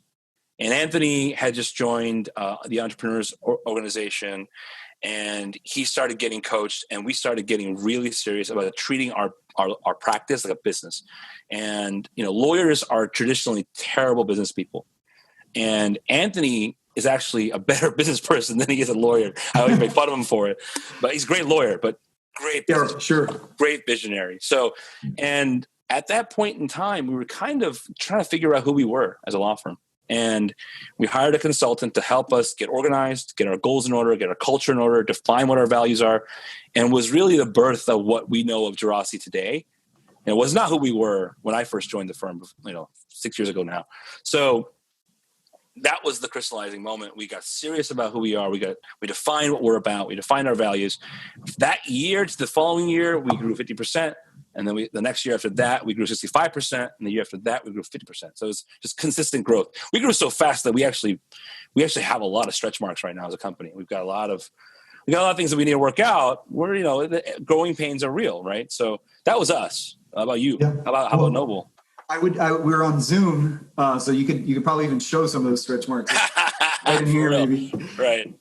And Anthony had just joined the Entrepreneurs Organization, and he started getting coached, and we started getting really serious about treating our practice like a business. And lawyers are traditionally terrible business people, and Anthony is actually a better business person than he is a lawyer. I always make fun of him for it, but he's a great lawyer, but great business, sure, great visionary. So, and at that point in time, we were kind of trying to figure out who we were as a law firm. And we hired a consultant to help us get organized, get our goals in order, get our culture in order, define what our values are, and was really the birth of what we know of Gerasi today. And it was not who we were when I first joined the firm, 6 years ago now. So that was the crystallizing moment. We got serious about who we are. We defined what we're about. We defined our values. That year to the following year, we grew 50%. And then the next year after that, we grew 65%. And the year after that, we grew 50%. So it's just consistent growth. We grew so fast that we actually have a lot of stretch marks right now as a company. We've got a lot of things that we need to work out. The growing pains are real, right? So that was us. How about you? Yeah. How about Noble? We're on Zoom, so you could probably even show some of those stretch marks right in here, maybe. Right.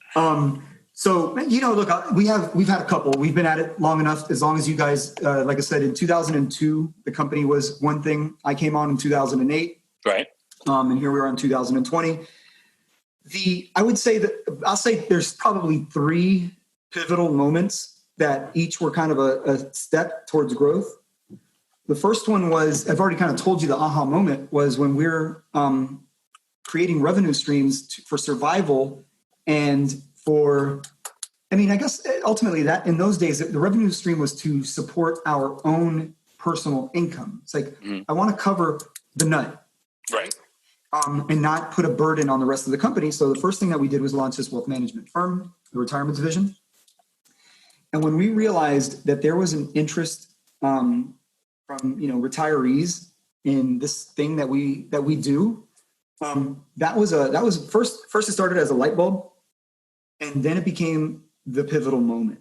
So look, we've had a couple. We've been at it long enough, as long as you guys. Like I said, in 2002, the company was one thing. I came on in 2008. Right. And here we are in 2020. I would say I'll say there's probably 3 pivotal moments that each were kind of a step towards growth. The first one was, I've already kind of told you, the aha moment was when we're creating revenue streams for survival and I guess ultimately that in those days, the revenue stream was to support our own personal income. It's like, I want to cover the nut. Right. And not put a burden on the rest of the company. So the first thing that we did was launch this wealth management firm, the retirement division. And when we realized that there was an interest from retirees in this thing that we do, that was first it started as a light bulb, and then it became the pivotal moment,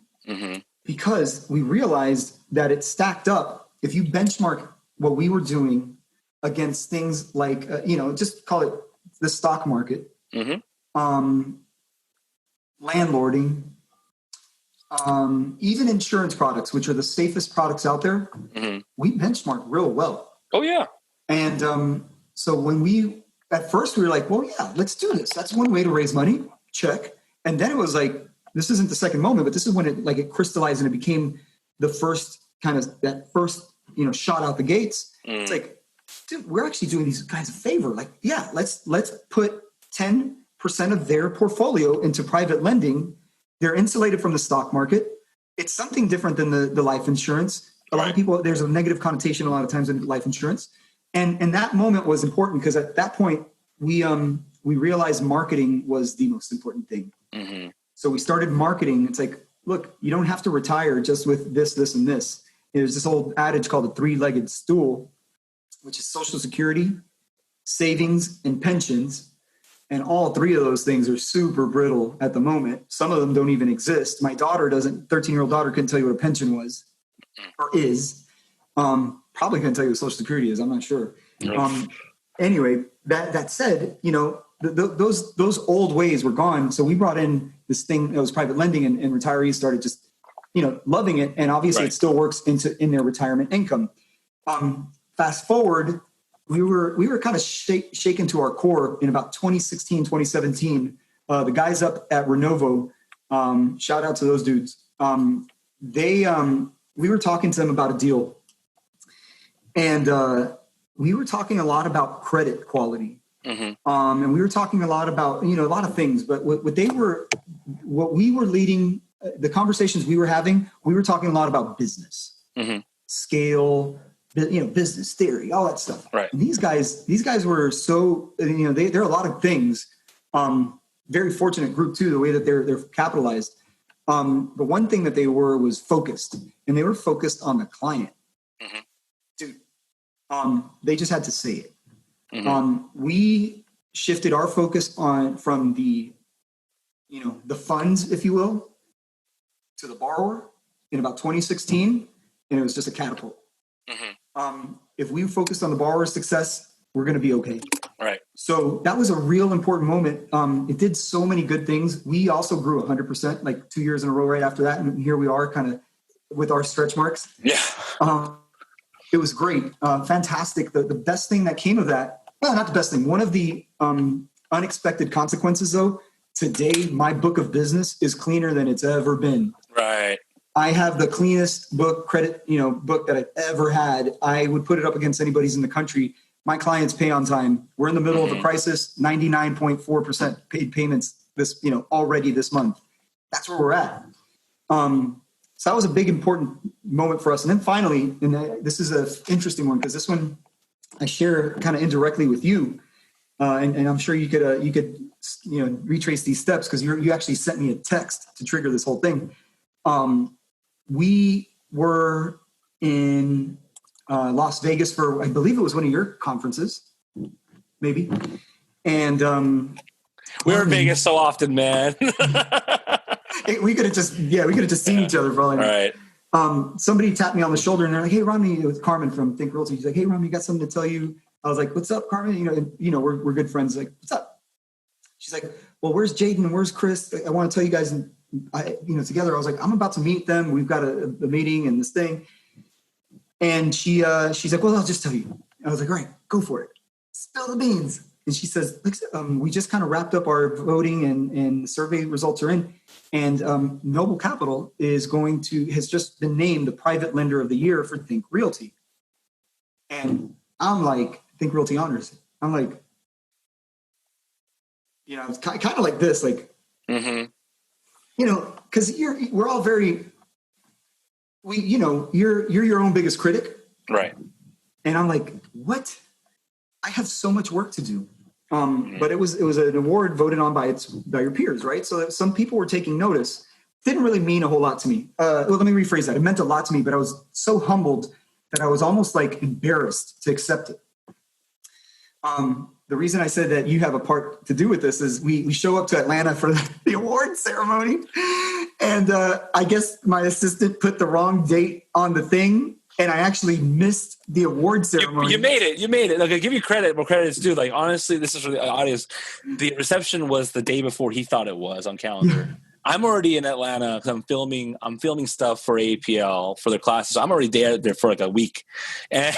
because we realized that it stacked up. If you benchmark what we were doing against things like just call it the stock market, landlording, even insurance products, which are the safest products out there, we benchmark real well. Oh yeah. And so when at first we were like, well, yeah, let's do this. That's one way to raise money. Check. And then it was like, this isn't the second moment, but this is when it crystallized and it became the first kind of that first, shot out the gates, it's like, dude, we're actually doing these guys a favor. Like, yeah, let's put 10% of their portfolio into private lending. They're insulated from the stock market. It's something different than the life insurance. A lot of people, there's a negative connotation a lot of times in life insurance. And that moment was important because at that point we realized marketing was the most important thing. Mm-hmm. So we started marketing. It's like, look, you don't have to retire just with this, this, and this. There's this old adage called the three-legged stool, which is Social Security, savings, and pensions. And all three of those things are super brittle at the moment. Some of them don't even exist. My daughter 13-year-old daughter couldn't tell you what a pension was or is. Probably couldn't tell you what Social Security is. I'm not sure. Anyway, that said, those old ways were gone. So we brought in this thing that was private lending, and retirees started just, loving it. And obviously it still works in their retirement income. Fast forward, we were kind of shaken to our core in about 2016, 2017. The guys up at Renovo, shout out to those dudes. We were talking to them about a deal, and we were talking a lot about credit quality. Mm-hmm. And we were talking a lot about, a lot of things, but what we were leading, the conversations we were having, we were talking a lot about business, scale, business theory, all that stuff. Right. And these guys were so, they're a lot of things. Very fortunate group too, the way that they're capitalized. But one thing that they was focused, and they were focused on the client. Mm-hmm. Dude, they just had to say it. Mm-hmm. We shifted our focus from the funds, if you will, to the borrower in about 2016, and it was just a catapult. Mm-hmm. If we focused on the borrower's success, we're going to be okay. Right. So that was a real important moment. It did so many good things. We also grew 100%, like 2 years in a row right after that. And here we are kind of with our stretch marks. Yeah. It was great. Fantastic. The best thing that came of that, well, not the best thing. One of the unexpected consequences, though, today, my book of business is cleaner than it's ever been. Right. I have the cleanest book that I've ever had. I would put it up against anybody's in the country. My clients pay on time. We're in the middle of a crisis, 99.4% paid payments already this month. That's where we're at. So that was a big, important moment for us. And then finally, and this is an interesting one, because this one I share kind of indirectly with you. And I'm sure you could retrace these steps, because you actually sent me a text to trigger this whole thing. We were in Las Vegas for, I believe it was one of your conferences, maybe. And we're in Vegas so often, man. we could have just seen each other for all I know. Right. Somebody tapped me on the shoulder and they're like, "Hey, Romney," it was Carmen from Think Realty. She's like, "Hey, Romney, got something to tell you." I was like, "What's up, Carmen?" We're good friends. Like, "What's up?" She's like, "Well, where's Jaden? Where's Chris? I want to tell you guys, together." I was like, "I'm about to meet them. We've got a meeting and this thing." And she's like, "Well, I'll just tell you." I was like, "All right, go for it. Spill the beans." And she says, "We just kind of wrapped up our voting and the survey results are in. And Noble Capital has just been named the private lender of the year for Think Realty." And I'm like, Think Realty honors. I'm like, it's kind of like this, like, because we're all very, you're your own biggest critic. Right. And I'm like, what? I have so much work to do. But it was an award voted on by your peers, right? So that some people were taking notice. Didn't really mean a whole lot to me. Well, let me rephrase that. It meant a lot to me, but I was so humbled that I was almost like embarrassed to accept it. The reason I said that you have a part to do with this is we show up to Atlanta for the award ceremony, and I guess my assistant put the wrong date on the thing. And I actually missed the award ceremony. You made it. Like, I give you credit where credit is due. Like, honestly, this is for the audience. The reception was the day before he thought it was on calendar. I'm already in Atlanta because I'm filming stuff for APL for their classes. I'm already there for like a week. And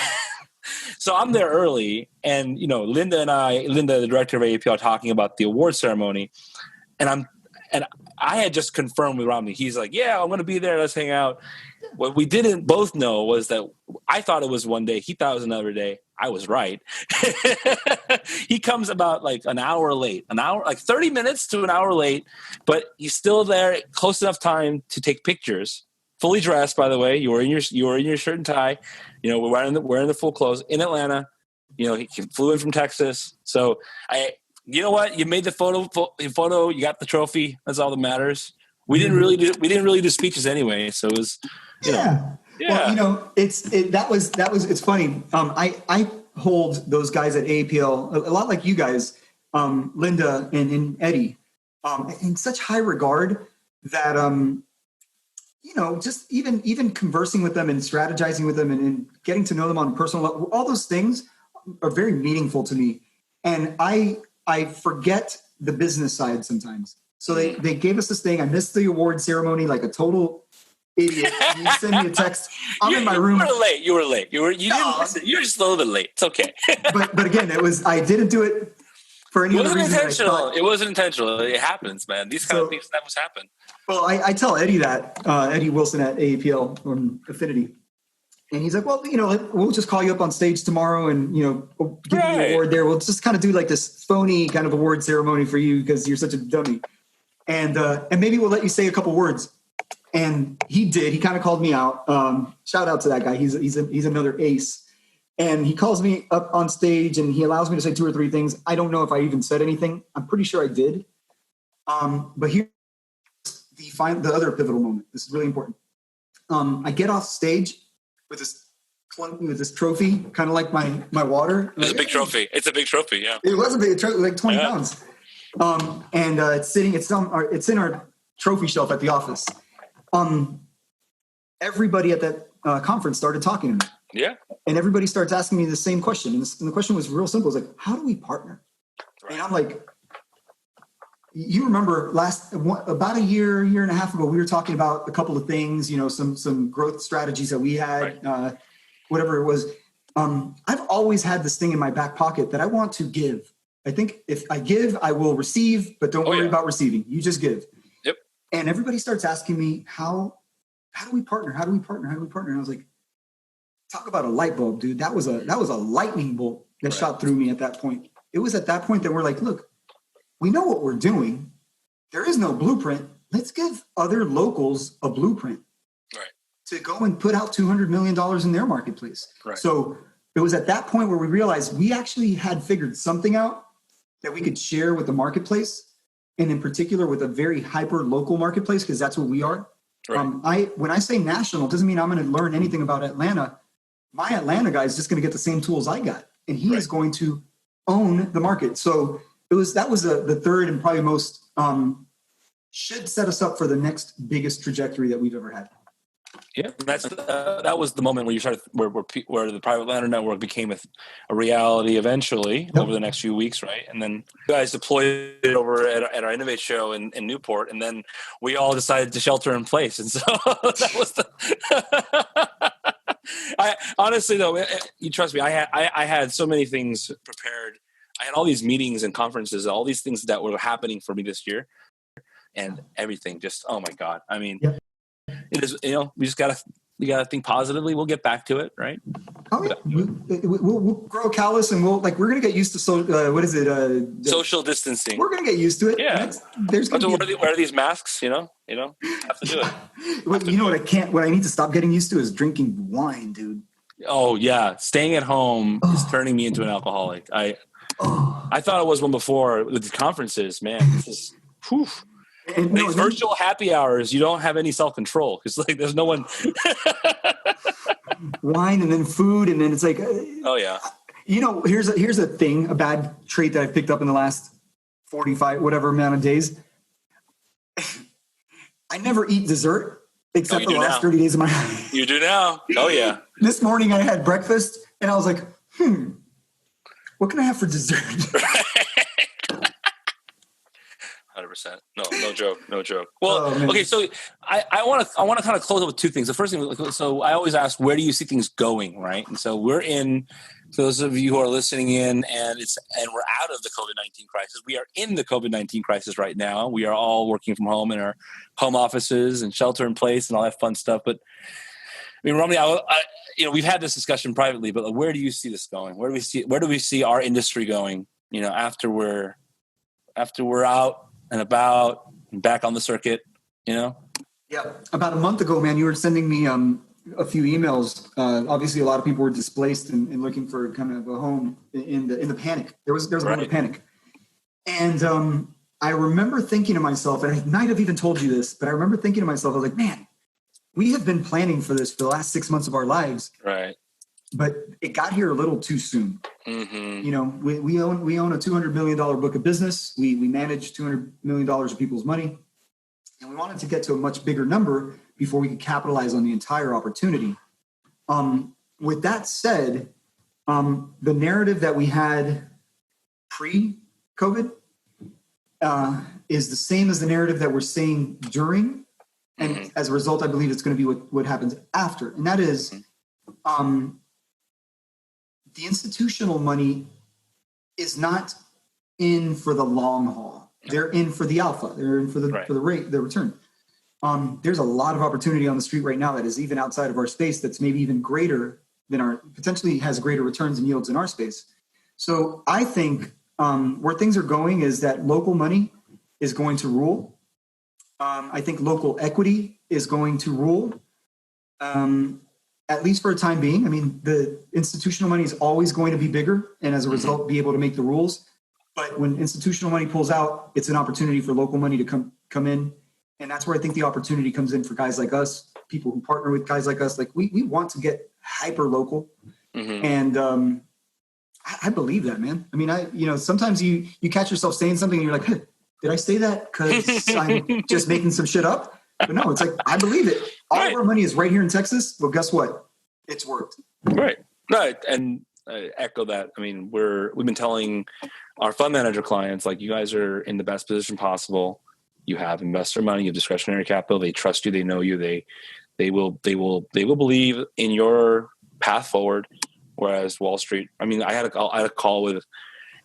so I'm there early. And, Linda, the director of APL, talking about the award ceremony. And I had just confirmed with Romney. He's like, yeah, I'm going to be there. Let's hang out. What we didn't both know was that I thought it was one day. He thought it was another day. I was right. He comes about like an hour late, like 30 minutes to an hour late, but he's still there, close enough time to take pictures. Fully dressed, by the way. You were in your shirt and tie. You know, we're wearing the full clothes in Atlanta. You know, he flew in from Texas. So you know what? You made the photo. You got the trophy. That's all that matters. We didn't really do speeches anyway. So it was, yeah. Well, you know, it's funny. I hold those guys at AAPL a lot like you guys, Linda and Eddie, in such high regard that, you know, just even conversing with them and strategizing with them and getting to know them on a personal level, all those things are very meaningful to me. And I forget the business side sometimes. So they gave us this thing. I missed the award ceremony like a total idiot. You send me a text. I'm in my room. You were late. You didn't listen. You were just a little bit late. It's okay. but again, I didn't do it for any other reason. It wasn't intentional. It happens, man. These kind of things that was happen. Well, I tell Eddie that, Eddie Wilson at AAPL from Affinity. And he's like, well, you know, we'll just call you up on stage tomorrow and, you know, give you the award there. We'll just kind of do like this phony kind of award ceremony for you because you're such a dummy. And maybe we'll let you say a couple words. And he did. He kind of called me out. Shout out to that guy. He's another ace. And he calls me up on stage and he allows me to say 2 or 3 things. I don't know if I even said anything. I'm pretty sure I did. But here's the other pivotal moment. This is really important. I get off stage with this trophy, kind of like my water. It's a big trophy. It's a big trophy, yeah. It was a big trophy, like 20 pounds. And it's in our trophy shelf at the office. Everybody at that conference started talking to me. Yeah. And everybody starts asking me the same question. And the question was real simple. It's like, how do we partner? Right. And I'm like, you remember about a year and a half ago, we were talking about a couple of things, you know, some growth strategies that we had, right. Whatever it was. I've always had this thing in my back pocket that I want to give. I think if I give, I will receive, but don't worry about receiving. You just give. Yep. And everybody starts asking me, how do we partner? How do we partner? How do we partner? And I was like, talk about a light bulb, dude. That was a lightning bolt that shot through me at that point. It was at that point that we're like, look, we know what we're doing. There is no blueprint. Let's give other locals a blueprint to go and put out $200 million in their marketplace. Right. So it was at that point where we realized we actually had figured something out that we could share with the marketplace, and in particular with a very hyper local marketplace, because that's what we are. Right. When I say national, it doesn't mean I'm going to learn anything about Atlanta. My Atlanta guy is just going to get the same tools I got, and he is going to own the market. So that was the third and probably most should set us up for the next biggest trajectory that we've ever had. Yeah, that was the moment where you started where the private lender network became a reality eventually over the next few weeks, right? And then you guys deployed it over at our Innovate show in Newport, and then we all decided to shelter in place, and so that was the. I honestly though, you trust me, I had so many things prepared. I had all these meetings and conferences, all these things that were happening for me this year, and everything just, oh my God. I mean, it is, you know, we gotta think positively. We'll get back to it, right? Oh yeah, we'll grow callous, and we're gonna get used to social distancing. We're gonna get used to it. Yeah, there's gonna wear these masks. You know, have to do it. What I need to stop getting used to is drinking wine, dude. Oh yeah, staying at home is turning me into an alcoholic. I thought it was one before with the conferences. Man, this is whew. And these virtual happy hours, you don't have any self-control because like there's no one. Wine and then food, and then it's like, oh yeah. You know, here's a thing, a bad trait that I've picked up in the last 45 whatever amount of days. I never eat dessert except the last 30 days of my life. You do now. Oh yeah. This morning I had breakfast and I was like, what can I have for dessert? 100%. No joke. No joke. Well, okay. So I want to kind of close up with two things. The first thing, so I always ask, where do you see things going? Right. And so we're in, for those of you who are listening in, and we're out of the COVID-19 crisis. We are in the COVID-19 crisis right now. We are all working from home in our home offices and shelter in place and all that fun stuff. But I mean, Romney, we've had this discussion privately, but where do you see this going? Where do we see our industry going? After we're out and about and back on the circuit, Yeah. About a month ago, man, you were sending me a few emails. Obviously, a lot of people were displaced and looking for kind of a home in the panic. There was a moment of panic. And I remember thinking to myself, and I might have even told you this, but I remember thinking to myself, I was like, man, we have been planning for this for the last 6 months of our lives. Right. But it got here a little too soon. Mm-hmm. We own a $200 million book of business. We manage $200 million of people's money. And we wanted to get to a much bigger number before we could capitalize on the entire opportunity. With that said, the narrative that we had pre-COVID is the same as the narrative that we're seeing during. And as a result, I believe it's going to be what happens after. And that is the institutional money is not in for the long haul. They're in for the alpha. They're in for the return. There's a lot of opportunity on the street right now that is even outside of our space that's maybe even greater than potentially has greater returns and yields in our space. So I think where things are going is that local money is going to rule. I think local equity is going to rule, at least for a time being. I mean, the institutional money is always going to be bigger and as a result be able to make the rules. But when institutional money pulls out, it's an opportunity for local money to come in. And that's where I think the opportunity comes in for guys like us, people who partner with guys like us. Like we want to get hyper local. And I believe that, man. I mean, sometimes you catch yourself saying something and you're like, hey, did I say that because I'm just making some shit up? But no, it's like, I believe it. All of our money is right here in Texas. Well, guess what? It's worked. Right. And I echo that. I mean, we've been telling our fund manager clients, like, you guys are in the best position possible. You have investor money, you have discretionary capital. They trust you. They know you. They will believe in your path forward. Whereas Wall Street, I mean, I had a call with,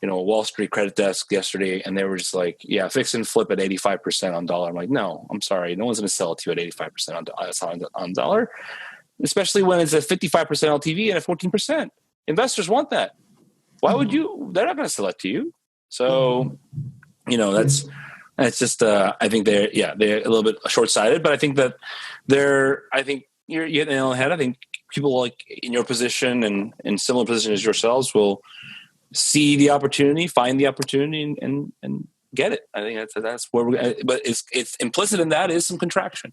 Wall Street credit desk yesterday, and they were just like, yeah, fix and flip at 85% on dollar. I'm like, no, I'm sorry. No one's going to sell it to you at 85% on dollar, especially when it's a 55% LTV and a 14%. Investors want that. Why would you? They're not going to sell it to you. So, it's just, I think they're a little bit short-sighted, but I think that I think you're hitting the nail on the head. I think people like in your position and in similar position as yourselves will see the opportunity, find the opportunity, and get it. I think that's where but it's implicit in that is some contraction.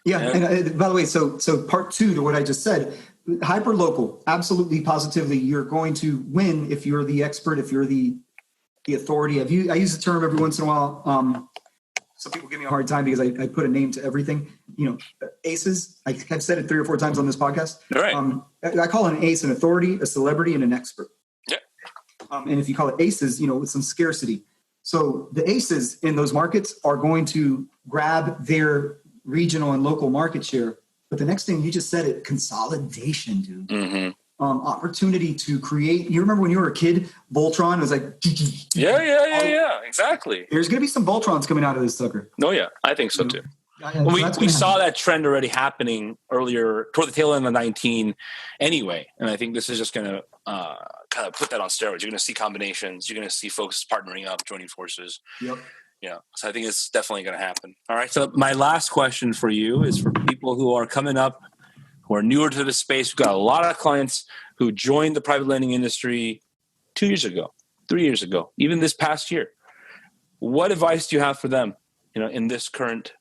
Yeah. And by the way, so part two to what I just said, hyper local, absolutely, positively, you're going to win if you're the expert, if you're the authority. I use the term every once in a while. Some people give me a hard time because I put a name to everything. ACEs. I've said it 3 or 4 times on this podcast. All right. I call an ACE an authority, a celebrity, and an expert. Yeah. And if you call it ACEs, with some scarcity. So the ACEs in those markets are going to grab their regional and local market share. But the next thing you just said, it consolidation, dude. Opportunity to create. You remember when you were a kid, Voltron was like, yeah, exactly. There's going to be some Voltrons coming out of this sucker. Oh yeah, I think so too. We saw that trend already happening earlier toward the tail end of 19 anyway. And I think this is just going to kind of put that on steroids. You're going to see combinations. You're going to see folks partnering up, joining forces. Yep. Yeah. So I think it's definitely going to happen. All right. So my last question for you is for people who are coming up, who are newer to the space. We've got a lot of clients who joined the private lending industry 2 years ago, 3 years ago, even this past year. What advice do you have for them, in this current,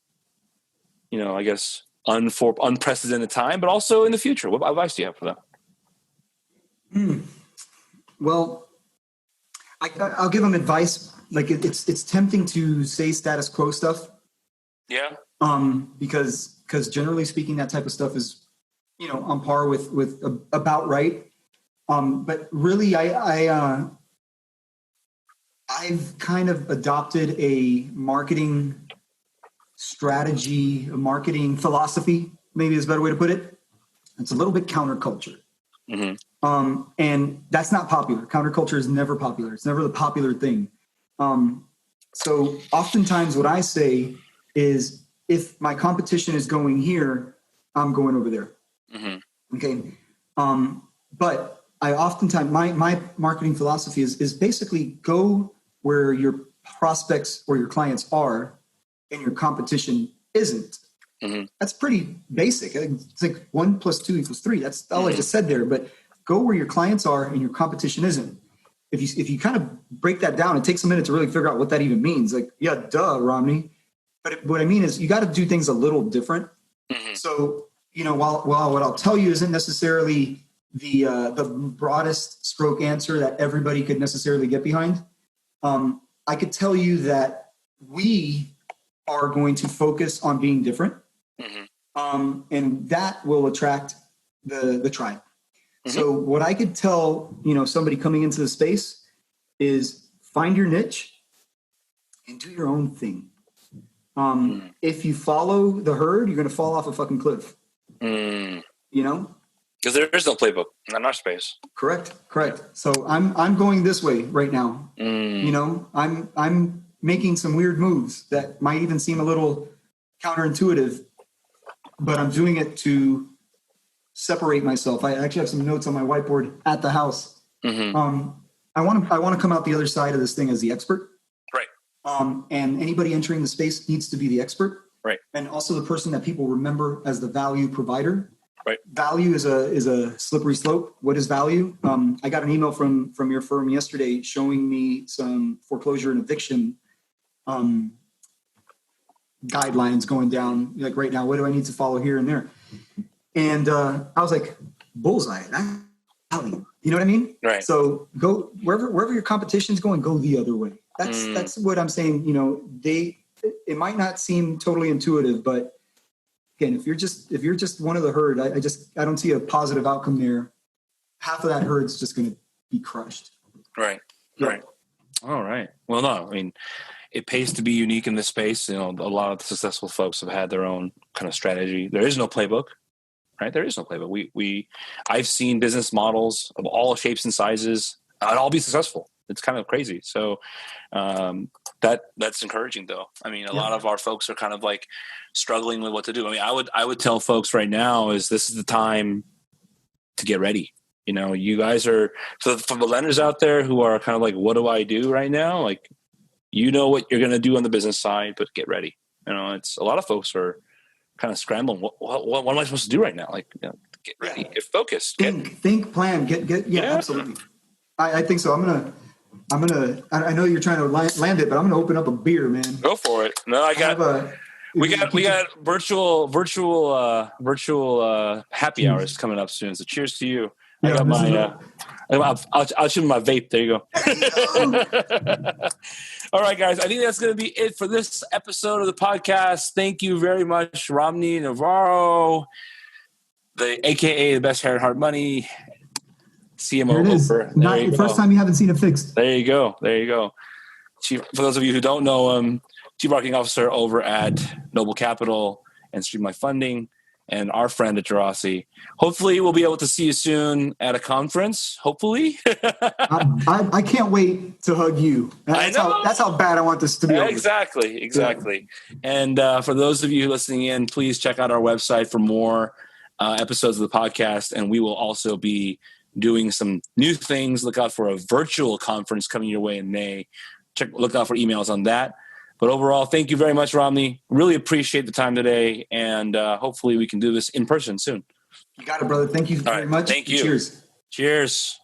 I guess, unprecedented time, but also in the future? What advice do you have for them? Well, I'll give them advice. Like it's tempting to say status quo stuff. Yeah. Because generally speaking, that type of stuff is, on par with about right. But really, I've kind of adopted a marketing strategy, a marketing philosophy, maybe is a better way to put it. It's a little bit counterculture. And that's not popular. Counterculture is never popular. It's never the popular thing. So oftentimes what I say is, if my competition is going here, I'm going over there. Okay. But I oftentimes, my marketing philosophy is basically go where your prospects or your clients are and your competition isn't. That's pretty basic. It's like 1 + 2 = 3. That's all I just said there. But go where your clients are and your competition isn't. If you kind of break that down, it takes a minute to really figure out what that even means. Like, yeah, duh, Romney. But what I mean is, you got to do things a little different. So, while what I'll tell you isn't necessarily the broadest stroke answer that everybody could necessarily get behind, I could tell you that we are going to focus on being different. And that will attract the tribe. So what I could tell, somebody coming into the space is, find your niche and do your own thing. If you follow the herd, you're going to fall off a fucking cliff. Because there is no playbook in our space. Correct. So I'm going this way right now. I'm making some weird moves that might even seem a little counterintuitive, but I'm doing it to separate myself. I actually have some notes on my whiteboard at the house. I want to come out the other side of this thing as the expert. Right. And anybody entering the space needs to be the expert. Right. And also the person that people remember as the value provider. Right. Value is a slippery slope. What is value? I got an email from your firm yesterday showing me some foreclosure and eviction guidelines going down, like right now. What do I need to follow here and there? And I was like, bullseye. Value. You know what I mean? Right. So go wherever your competition's going, go the other way. That's what I'm saying. It might not seem totally intuitive, but again, if you're just one of the herd, I don't see a positive outcome there. Half of that herd's just going to be crushed. Right. Yeah. Right. All right. Well, no, I mean, it pays to be unique in this space. A lot of the successful folks have had their own kind of strategy. There is no playbook, right? There is no playbook. I've seen business models of all shapes and sizes and all be successful. It's kind of crazy. So that's encouraging, though. I mean, a lot of our folks are kind of like struggling with what to do. I mean, I would tell folks right now is this is the time to get ready. You guys are, so for the lenders out there who are kind of like, what do I do right now? Like, what you're going to do on the business side, but get ready. It's a lot of folks are kind of scrambling. What am I supposed to do right now? Like, get ready, get focused, think, plan, get. Absolutely. I think so. I know you're trying to land it, but I'm going to open up a beer, man. Go for it. No, we got virtual happy hours coming up soon. So cheers to you. I got my, I'll shoot my vape. There you go. All right, guys. I think that's going to be it for this episode of the podcast. Thank you very much, Romney Navarro, AKA the best hair and hard money, CMO over. Not the first time you haven't seen it fixed. There you go. For those of you who don't know him, Chief Marketing Officer over at Noble Capital and Streamline Funding, and our friend at Gerasi. Hopefully we'll be able to see you soon at a conference. Hopefully. I can't wait to hug you. That's how bad I want this to be. Exactly. And for those of you listening in, please check out our website for more episodes of the podcast. And we will also be doing some new things. Look out for a virtual conference coming your way in May. Look out for emails on that. But overall, thank you very much, Romney. Really appreciate the time today, and hopefully we can do this in person soon. You got it, brother. Thank you very much. Thank you. Cheers. Cheers.